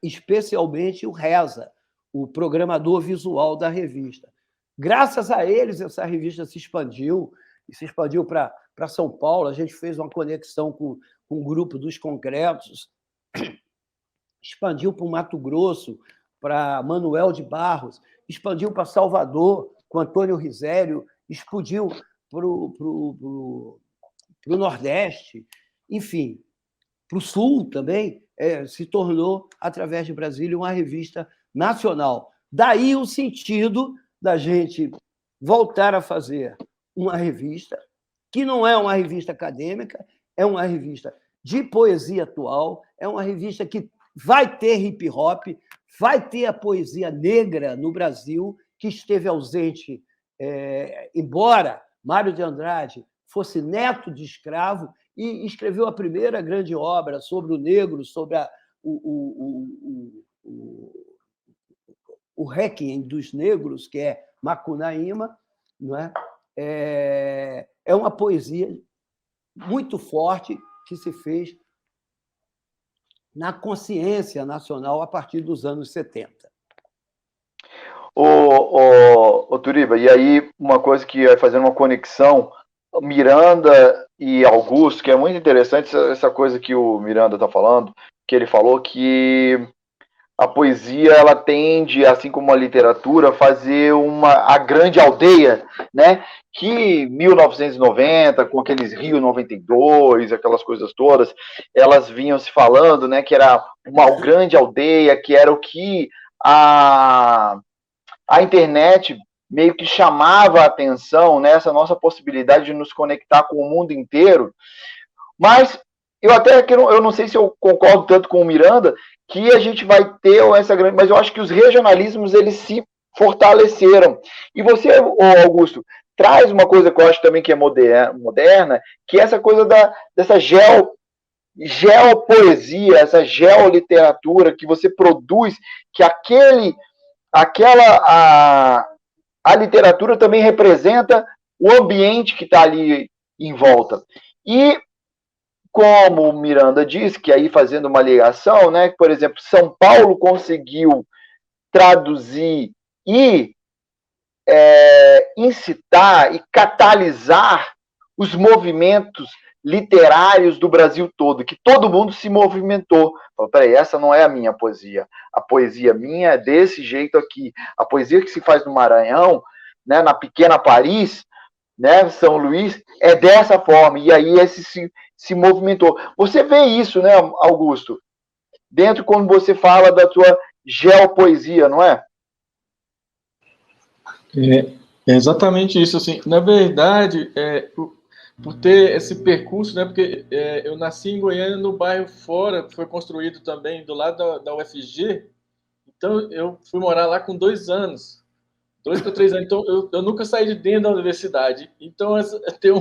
especialmente o Reza, o programador visual da revista. Graças a eles, essa revista se expandiu para São Paulo. A gente fez uma conexão com o grupo dos Concretos, expandiu para o Mato Grosso, para Manuel de Barros, expandiu para Salvador, com Antônio Risério, expandiu para o Nordeste, enfim, para o Sul também, se tornou, através de Brasília, uma revista nacional. Daí o sentido da gente voltar a fazer uma revista, que não é uma revista acadêmica, é uma revista de poesia atual, é uma revista que vai ter hip-hop, vai ter a poesia negra no Brasil, que esteve ausente, embora Mário de Andrade fosse neto de escravo e escreveu a primeira grande obra sobre o negro, sobre o Requiem dos Negros, que é Macunaíma, não é? É uma poesia muito forte que se fez na consciência nacional a partir dos anos 70. Ô, Turiba, e aí uma coisa que vai fazendo uma conexão, Miranda e Augusto, que é muito interessante essa coisa que o Miranda está falando, que ele falou que a poesia ela tende, assim como a literatura, a fazer a grande aldeia, né? Que 1990, com aqueles Rio 92, aquelas coisas todas, elas vinham se falando, né? Que era uma grande aldeia, que era o que a internet meio que chamava a atenção nessa nossa possibilidade de nos conectar com o mundo inteiro. Mas eu não sei se eu concordo tanto com o Miranda, que a gente vai ter essa grande... Mas eu acho que os regionalismos, eles se fortaleceram. E você, Augusto, traz uma coisa que eu acho também que é moderna, que é essa coisa dessa geopoesia, essa geoliteratura que você produz, que a literatura também representa o ambiente que está ali em volta. E, como o Miranda disse, que aí fazendo uma ligação, né, por exemplo, São Paulo conseguiu traduzir e incitar e catalisar os movimentos literários do Brasil todo, que todo mundo se movimentou. Falou, peraí, essa não é a minha poesia. A poesia minha é desse jeito aqui. A poesia que se faz no Maranhão, né, na pequena Paris, né, São Luís, é dessa forma. E aí esse se movimentou. Você vê isso, né, Augusto? Dentro quando você fala da tua geopoesia, não é? É exatamente isso, assim, na verdade, por ter esse percurso, né, porque eu nasci em Goiânia, no bairro Fora, foi construído também do lado da UFG, então eu fui morar lá com 2 anos, 2 para 3 anos, então eu nunca saí de dentro da universidade, então tem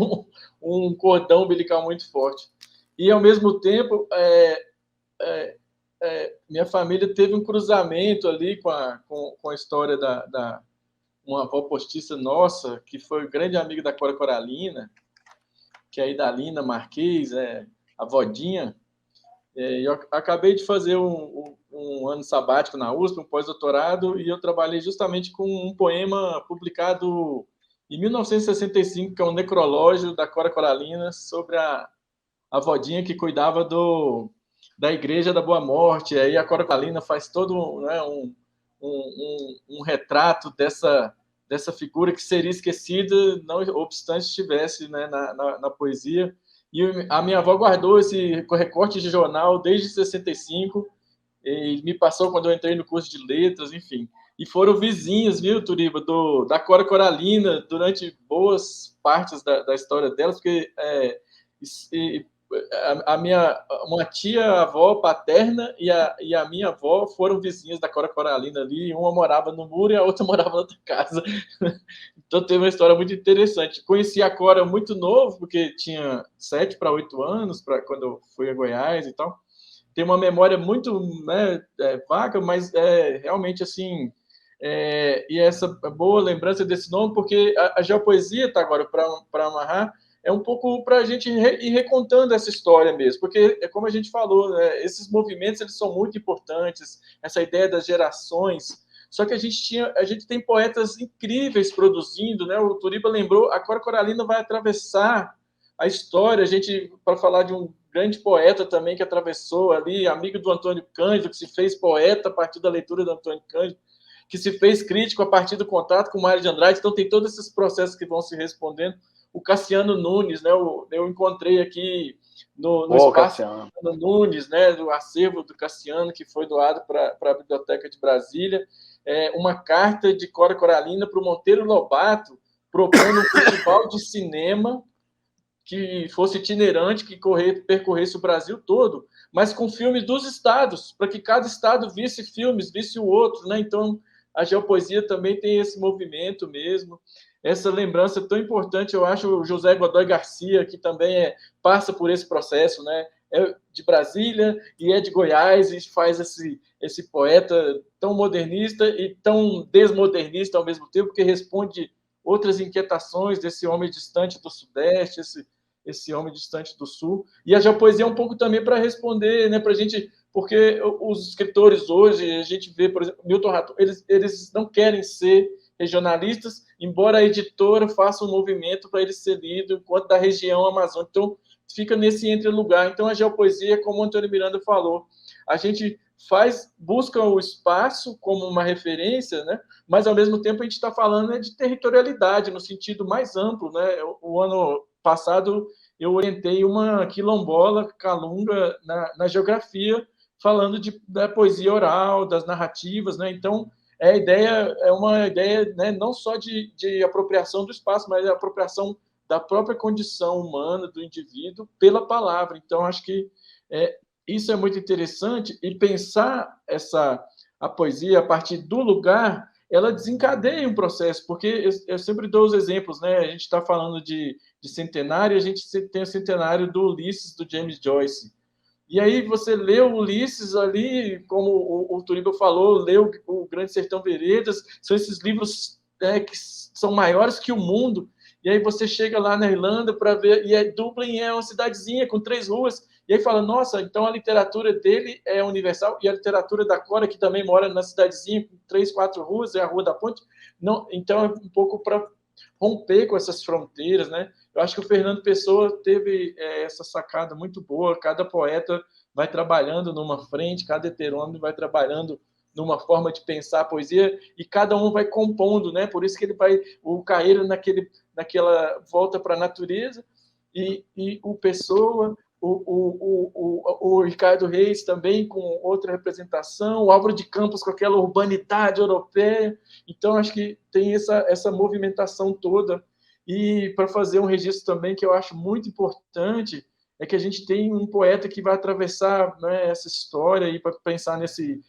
um cordão umbilical muito forte. E, ao mesmo tempo, minha família teve um cruzamento ali com a história uma avó postiça nossa, que foi grande amiga da Cora Coralina, que é a Idalina Marquês, a Vodinha. Eu acabei de fazer um ano sabático na USP, um pós-doutorado, e eu trabalhei justamente com um poema publicado em 1965, que é um necrológio da Cora Coralina, sobre a Vodinha que cuidava da Igreja da Boa Morte. Aí a Cora Coralina faz todo, né, um retrato dessa figura que seria esquecida, não obstante estivesse, né, na poesia. E a minha avó guardou esse recorte de jornal desde 65 e me passou quando eu entrei no curso de letras, enfim. E foram vizinhas, viu, Turiba, da Cora Coralina durante boas partes da história delas, porque uma tia-avó paterna e a minha avó foram vizinhas da Cora Coralina ali, uma morava no muro e a outra morava na outra casa. Então teve uma história muito interessante. Conheci a Cora muito novo, porque tinha 7 para 8 anos, quando eu fui a Goiás e tal. Tem uma memória muito, né, vaga, mas realmente assim. E essa boa lembrança desse nome, porque a geopoesia, tá, agora, para amarrar, é um pouco para a gente ir recontando essa história mesmo, porque é como a gente falou, né, esses movimentos eles são muito importantes, essa ideia das gerações. Só que a gente tem poetas incríveis produzindo, né? O Turiba lembrou, a Cora Coralina vai atravessar a história. A gente, para falar de um grande poeta também que atravessou ali, amigo do Antônio Cândido, que se fez poeta a partir da leitura do Antônio Cândido, que se fez crítico a partir do contato com o Mário de Andrade. Então tem todos esses processos que vão se respondendo. O Cassiano Nunes, né? Eu encontrei aqui no espaço Cassiano Nunes, né? Do acervo do Cassiano, que foi doado para a Biblioteca de Brasília, uma carta de Cora Coralina para o Monteiro Lobato, propondo um festival de cinema que fosse itinerante, que percorresse o Brasil todo, mas com filmes dos estados, para que cada estado visse filmes, visse o outro, né? Então, a geopoesia também tem esse movimento mesmo, essa lembrança tão importante. Eu acho o José Godoy Garcia, que também passa por esse processo, né? É de Brasília e é de Goiás, e faz esse poeta tão modernista e tão desmodernista ao mesmo tempo, que responde outras inquietações desse homem distante do Sudeste, esse homem distante do Sul. E a geopoesia é um pouco também para responder, né, para a gente, porque os escritores hoje, a gente vê, por exemplo, Milton Ratum, eles não querem ser regionalistas, embora a editora faça um movimento para ele ser lido enquanto da região amazônica. Então, fica nesse entre-lugar. Então, a geopoesia, como o Antônio Miranda falou, a gente busca o espaço como uma referência, né? Mas, ao mesmo tempo, a gente está falando de territorialidade, no sentido mais amplo, né? O ano passado, eu orientei uma quilombola calunga na geografia, falando da poesia oral, das narrativas, né? Então, a ideia é uma ideia, né, não só de apropriação do espaço, mas a apropriação da própria condição humana do indivíduo pela palavra. Então, acho que isso é muito interessante, e pensar a poesia a partir do lugar, ela desencadeia um processo, porque eu sempre dou os exemplos, né? A gente está falando de centenário, a gente tem o centenário do Ulisses, do James Joyce. E aí você lê o Ulisses ali, como o Turiba falou, leu o Grande Sertão Veredas, são esses livros que são maiores que o mundo. E aí você chega lá na Irlanda para ver, e Dublin é uma cidadezinha com 3 ruas, e aí fala, nossa, então a literatura dele é universal, e a literatura da Cora, que também mora na cidadezinha com 3, 4 ruas, é a Rua da Ponte. Não, então é um pouco para romper com essas fronteiras, né? Eu acho que o Fernando Pessoa teve essa sacada muito boa, cada poeta vai trabalhando numa frente, cada heterônimo vai trabalhando numa forma de pensar a poesia, e cada um vai compondo, né? Por isso que ele vai, o Caeiro naquela volta para a natureza, e o Pessoa, o Ricardo Reis também com outra representação, o Álvaro de Campos com aquela urbanidade europeia. Então, acho que tem essa movimentação toda. E para fazer um registro também que eu acho muito importante, é que a gente tem um poeta que vai atravessar, né, essa história e para pensar nesse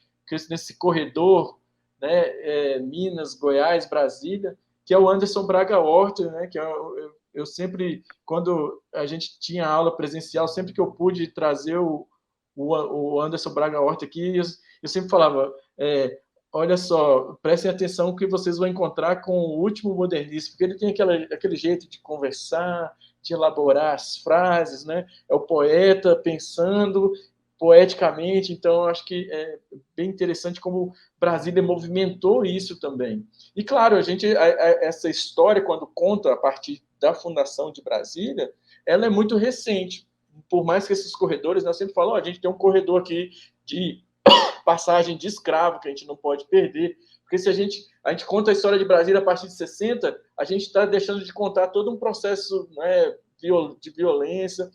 corredor, né, Minas, Goiás, Brasília, que é o Anderson Braga Horta, né, que eu sempre, quando a gente tinha aula presencial, sempre que eu pude trazer o Anderson Braga Horta aqui, eu sempre falava, olha só, prestem atenção que vocês vão encontrar com o último modernista, porque ele tem aquele jeito de conversar, de elaborar as frases, né? É o poeta pensando poeticamente, então eu acho que é bem interessante como Brasília movimentou isso também. E claro, essa história, quando conta a partir da fundação de Brasília, ela é muito recente. Por mais que esses corredores, nós sempre falamos, a gente tem um corredor aqui de passagem de escravo que a gente não pode perder, porque se a gente conta a história de Brasília a partir de 60, a gente está deixando de contar todo um processo, né, de violência.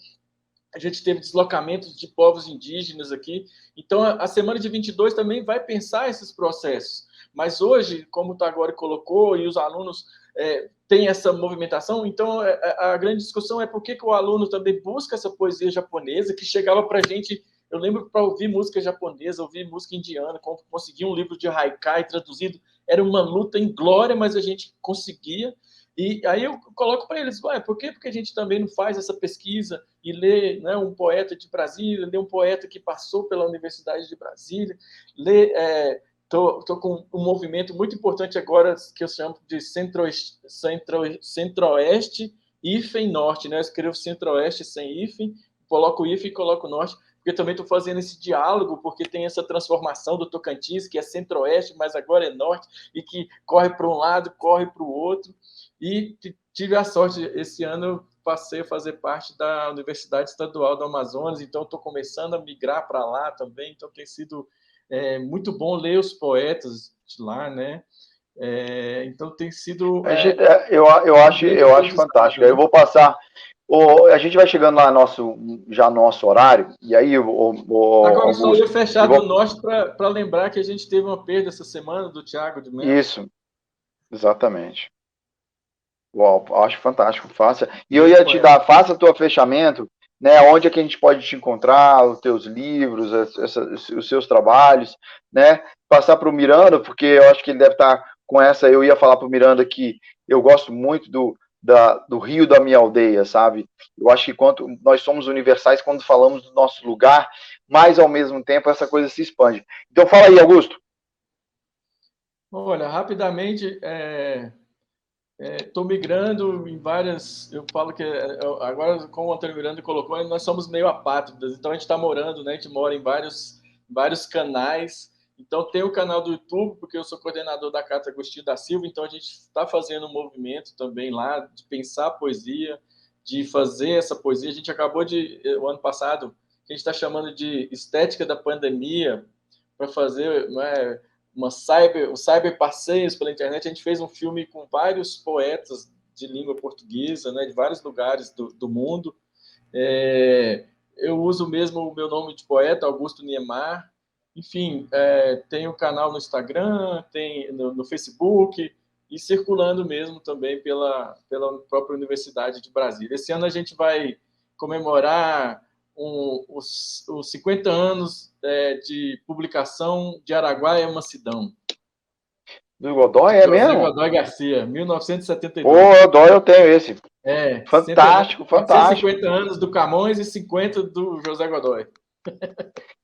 A gente teve deslocamentos de povos indígenas aqui. Então, a semana de 22 também vai pensar esses processos. Mas hoje, como o Tagore colocou, e os alunos têm essa movimentação, então a grande discussão é por que o aluno também busca essa poesia japonesa, que chegava para a gente. Eu lembro que para ouvir música japonesa, ouvir música indiana, conseguir um livro de haikai traduzido, era uma luta inglória, mas a gente conseguia. E aí eu coloco para eles, por quê? Porque a gente também não faz essa pesquisa e lê, né, um poeta de Brasília, lê um poeta que passou pela Universidade de Brasília, estou com um movimento muito importante agora que eu chamo de Centro-Oeste, hífen, Norte, né? Eu escrevo Centro-Oeste sem hífen, coloco o hífen e coloco o Norte, porque também estou fazendo esse diálogo, porque tem essa transformação do Tocantins, que é Centro-Oeste, mas agora é Norte, e que corre para um lado, corre para o outro. E tive a sorte, esse ano passei a fazer parte da Universidade Estadual do Amazonas, então estou começando a migrar para lá também, então tem sido muito bom ler os poetas de lá, né? Então tem sido... eu acho fantástico. Né? Eu vou passar... a gente vai chegando lá no nosso horário, e aí... Agora, só ia fechar do Norte para lembrar que a gente teve uma perda essa semana do Thiago de Mello. Isso, exatamente. Uau, acho fantástico, faça. E eu ia te dar, faça teu fechamento, né? Onde é que a gente pode te encontrar, os teus livros, os seus trabalhos, né? Passar para o Miranda, porque eu acho que ele deve estar com essa. Eu ia falar para o Miranda que eu gosto muito do Rio da minha aldeia, sabe? Eu acho que quanto nós somos universais quando falamos do nosso lugar, mas ao mesmo tempo essa coisa se expande. Então fala aí, Augusto. Olha, rapidamente. Estou migrando em várias. Eu falo que agora, como o Antônio Miranda colocou, nós somos meio apátridas, então a gente está morando, né? A gente mora em vários canais. Então tem o canal do YouTube, porque eu sou coordenador da Casa Agostinho da Silva, então a gente está fazendo um movimento também lá de pensar a poesia, de fazer essa poesia. A gente acabou o ano passado, que a gente está chamando de estética da pandemia, para fazer, né, cyber passeios pela internet. A gente fez um filme com vários poetas de língua portuguesa, né, de vários lugares do mundo. Eu uso mesmo o meu nome de poeta, Augusto Niemar. Enfim, tem o canal no Instagram, tem no Facebook, e circulando mesmo também pela própria Universidade de Brasília. Esse ano a gente vai comemorar os 50 anos de publicação de Araguaia Mansidão. Do Godoy, mesmo? Godoy Garcia, 1972. Godoy eu tenho esse. Fantástico, fantástico. 50 anos do Camões e 50 do José Godoy.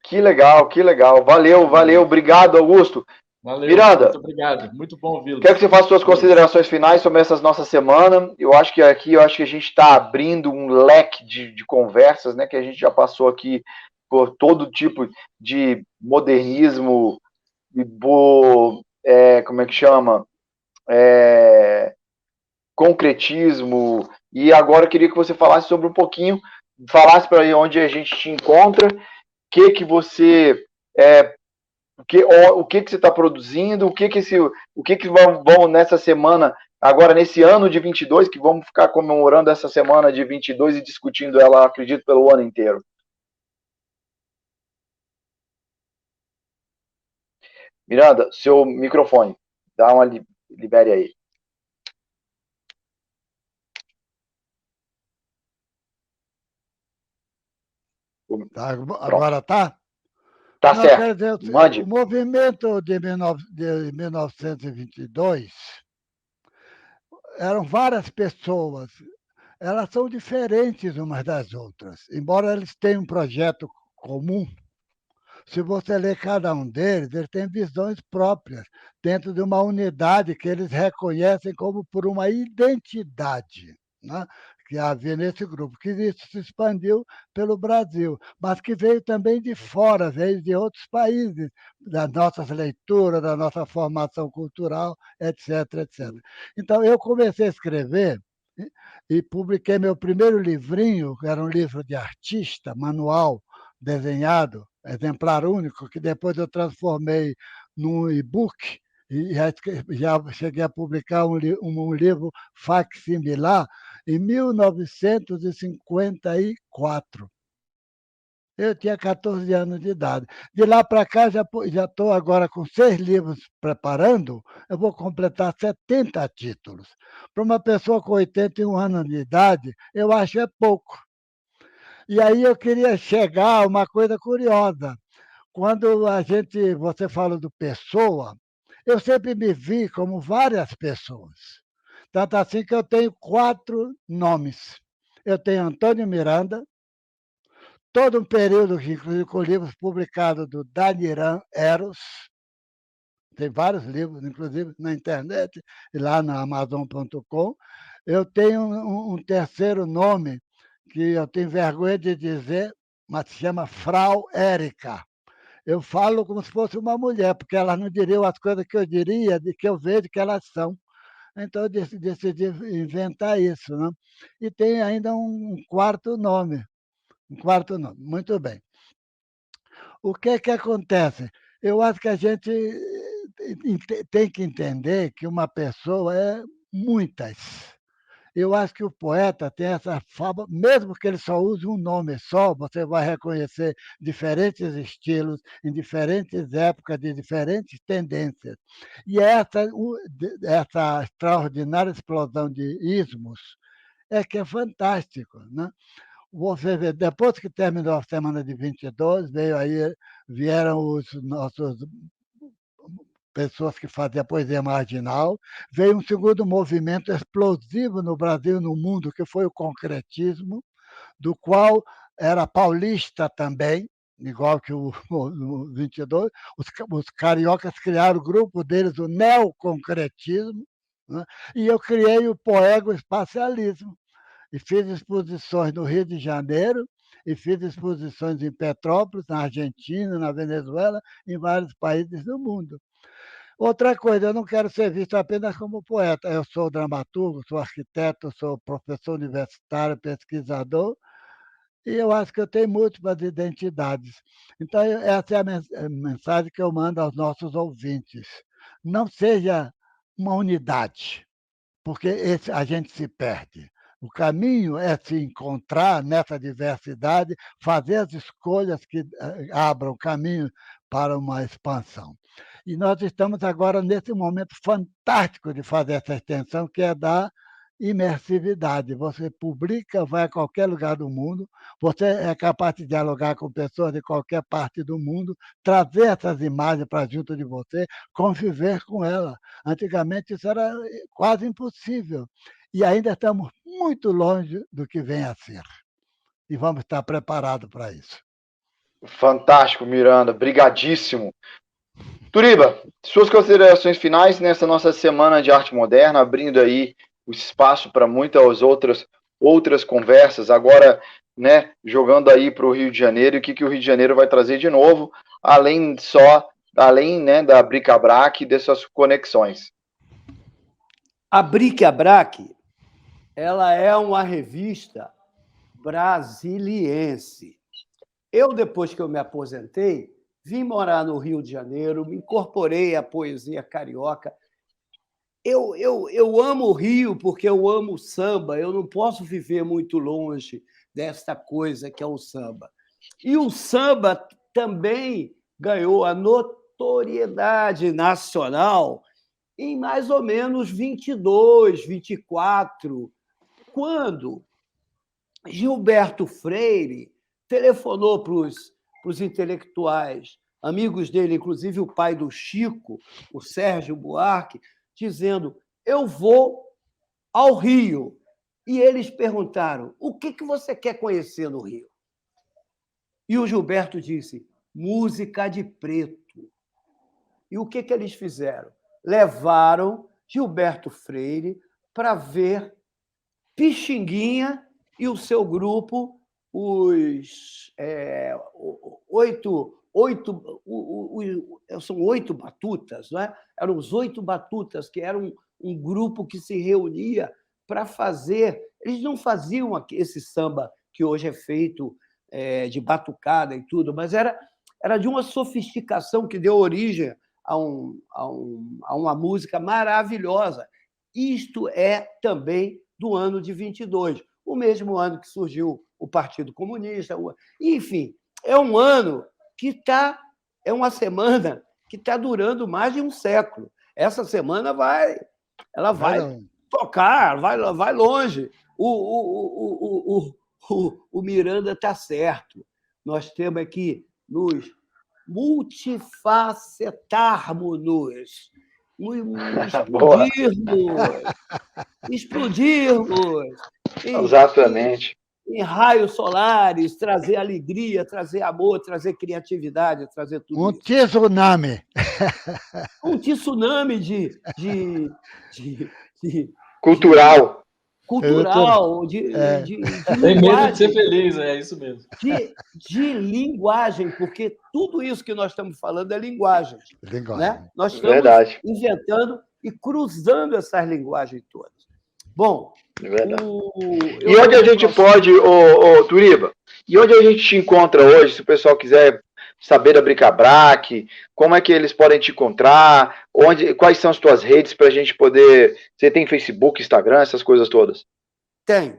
Que legal, que legal. Valeu, valeu. Obrigado, Augusto. Valeu, Miranda, muito obrigado. Muito bom ouvi-lo. quero que você faça suas considerações finais sobre essas nossas semanas. Eu acho que aqui, a gente está abrindo um leque de conversas, né? Que a gente já passou aqui por todo tipo de modernismo e como é que chama? Concretismo. E agora eu queria que você falasse sobre um pouquinho, falasse para onde a gente te encontra, que você o que você está produzindo, o que vão nessa semana, agora nesse ano de 22, que vamos ficar comemorando essa semana de 22 e discutindo ela, acredito, pelo ano inteiro. Miranda, seu microfone, libere aí. Tá, agora tá? Tá Não, quer certo. dizer, o Mande. movimento de 1922 eram várias pessoas. Elas são diferentes umas das outras, embora eles tenham um projeto comum. Se você ler cada um deles, eles têm visões próprias, dentro de uma unidade que eles reconhecem como por uma identidade, né? Que havia nesse grupo, que isso se expandiu pelo Brasil, mas que veio também de fora, veio de outros países, das nossas leituras, da nossa formação cultural, etc, etc. Então, eu comecei a escrever e publiquei meu primeiro livrinho, que era um livro de artista, manual, desenhado, exemplar único, que depois eu transformei num e-book e já cheguei a publicar um livro facsimilar em 1954. Eu tinha 14 anos de idade. De lá para cá, já estou agora com 6 livros preparando, eu vou completar 70 títulos. Para uma pessoa com 81 anos de idade, eu acho é pouco. E aí eu queria chegar a uma coisa curiosa. Quando você fala do pessoa, eu sempre me vi como várias pessoas. Tanto assim que eu tenho 4 nomes. Eu tenho Antônio Miranda, todo um período, inclusive com livros publicados do Daniran Eros, tem vários livros, inclusive na internet e lá na Amazon.com. Eu tenho um terceiro nome que eu tenho vergonha de dizer, mas se chama Frau Érica. Eu falo como se fosse uma mulher, porque elas não diriam as coisas que eu diria, de que eu vejo que elas são. Então, eu decidi inventar isso. Né? E tem ainda um quarto nome. Um quarto nome. Muito bem. O que acontece? Eu acho que a gente tem que entender que uma pessoa é muitas. Eu acho que o poeta tem essa fama, mesmo que ele só use um nome só, você vai reconhecer diferentes estilos, em diferentes épocas, de diferentes tendências. E essa extraordinária explosão de ismos é que é fantástico. Né? Você vê, depois que terminou a semana de 22, vieram os nossos pessoas que faziam poesia marginal, veio um segundo movimento explosivo no Brasil e no mundo, que foi o concretismo, do qual era paulista também, igual que o 22, os cariocas criaram o grupo deles, o neoconcretismo, né? E eu criei o Poego Espacialismo, e fiz exposições no Rio de Janeiro, e fiz exposições em Petrópolis, na Argentina, na Venezuela, em vários países do mundo. Outra coisa, eu não quero ser visto apenas como poeta. Eu sou dramaturgo, sou arquiteto, sou professor universitário, pesquisador, e eu acho que eu tenho múltiplas identidades. Então, essa é a mensagem que eu mando aos nossos ouvintes. Não seja uma unidade, porque a gente se perde. O caminho é se encontrar nessa diversidade, fazer as escolhas que abram caminho para uma expansão. E nós estamos agora nesse momento fantástico de fazer essa extensão, que é da imersividade. Você publica, vai a qualquer lugar do mundo, você é capaz de dialogar com pessoas de qualquer parte do mundo, trazer essas imagens para junto de você, conviver com elas. Antigamente isso era quase impossível. E ainda estamos muito longe do que vem a ser. E vamos estar preparados para isso. Fantástico, Miranda. Brigadíssimo. Turiba, suas considerações finais nessa nossa semana de arte moderna, abrindo aí o espaço para muitas outras conversas, agora, né, jogando aí para o Rio de Janeiro, e o que o Rio de Janeiro vai trazer de novo, além, né, da Bric-a-Brac e dessas conexões. A Bric-a-Brac, ela é uma revista brasiliense. Eu, depois que eu me aposentei, vim morar no Rio de Janeiro, me incorporei à poesia carioca. Eu amo o Rio porque eu amo o samba, eu não posso viver muito longe desta coisa que é o samba. E o samba também ganhou a notoriedade nacional em mais ou menos 22, 24, quando Gilberto Freire telefonou para os intelectuais, amigos dele, inclusive o pai do Chico, o Sérgio Buarque, dizendo: eu vou ao Rio. E eles perguntaram: o que você quer conhecer no Rio? E o Gilberto disse: música de preto. E o que eles fizeram? Levaram Gilberto Freire para ver Pixinguinha e o seu grupo, são 8 batutas, não é? Eram os 8 batutas, que eram um grupo que se reunia para fazer. Eles não faziam esse samba que hoje é feito de batucada e tudo, mas era de uma sofisticação que deu origem a uma música maravilhosa. Isto é também do ano de 22, o mesmo ano que surgiu o Partido Comunista. Enfim, é um ano que é uma semana que está durando mais de um século. Essa semana vai tocar, vai longe. O Miranda está certo. Nós temos que nos multifacetarmos, explodirmos. Exatamente. Em raios solares, trazer alegria, trazer amor, trazer criatividade, trazer tudo isso. Tsunami. Um tsunami de Cultural. De Tem medo de ser feliz, é isso mesmo. De linguagem, porque tudo isso que nós estamos falando é linguagem. Né? Nós estamos inventando e cruzando essas linguagens todas. Bom, e onde a gente pode, Turiba, e onde a gente te encontra hoje, se o pessoal quiser saber da Bric-a-Brac, como é que eles podem te encontrar, quais são as tuas redes para a gente poder... Você tem Facebook, Instagram, essas coisas todas? Tenho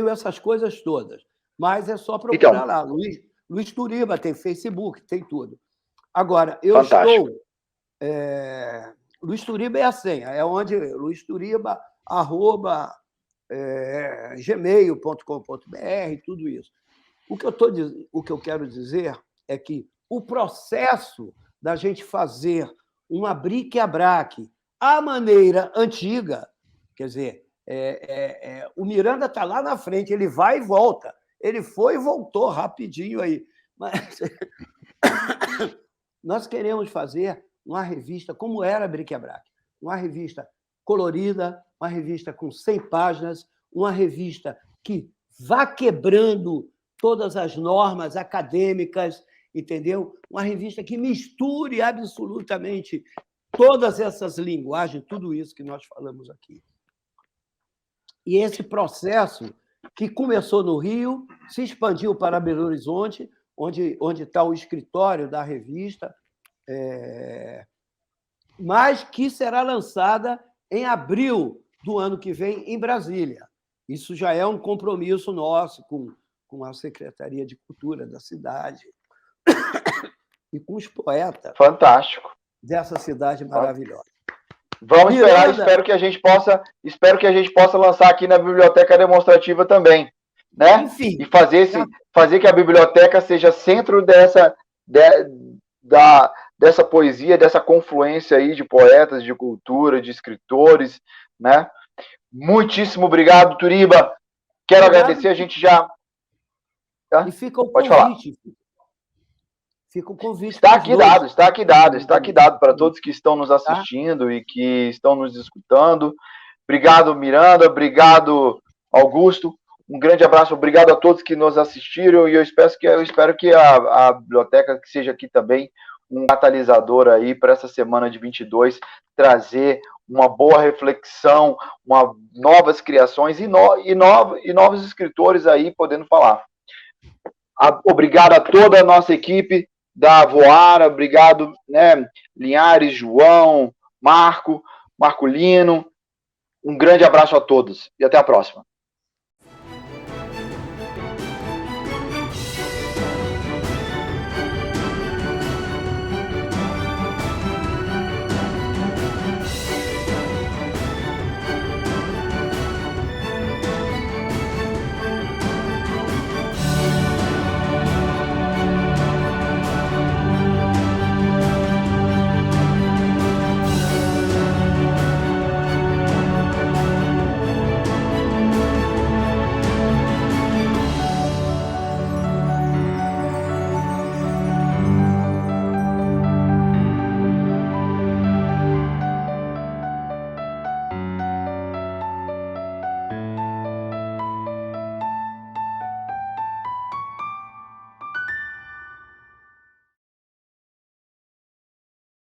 essas coisas todas, mas é só procurar lá. Luiz Turiba tem Facebook, tem tudo. Agora, eu estou... Luiz Turiba é a senha, é onde luisturiba@gmail.com.br, tudo isso. O que eu quero dizer é que o processo da gente fazer uma Bric-a-Brac à maneira antiga, quer dizer, o Miranda está lá na frente, ele vai e volta. Ele foi e voltou rapidinho aí. Mas nós queremos fazer uma revista como era a Bric-a-Brac, uma revista colorida, uma revista com 100 páginas, uma revista que vá quebrando todas as normas acadêmicas, entendeu? Uma revista que misture absolutamente todas essas linguagens, tudo isso que nós falamos aqui. E esse processo que começou no Rio, se expandiu para Belo Horizonte, onde está o escritório da revista, mas que será lançada em abril do ano que vem em Brasília. Isso já é um compromisso nosso com a Secretaria de Cultura da cidade e com os poetas. Fantástico. Dessa cidade maravilhosa. Vamos esperar, espero que a gente possa lançar aqui na Biblioteca Demonstrativa também, né? Enfim, e fazer que a biblioteca seja centro dessa poesia, dessa confluência aí de poetas, de cultura, de escritores, né? Muitíssimo obrigado, Turiba. Quero agradecer, a gente já... Tá? E fica o Pode convite. falar. Fica o convite. Está aqui dado para todos que estão nos assistindo e que estão nos escutando. Obrigado, Miranda, obrigado, Augusto. Um grande abraço, obrigado a todos que nos assistiram e eu espero que a biblioteca que seja aqui também um catalisador aí para essa semana de 22, trazer uma boa reflexão, novas criações e novos escritores aí podendo falar. Obrigado a toda a nossa equipe da Voara, obrigado, né, Linhares, João, Marco Lino. Um grande abraço a todos e até a próxima.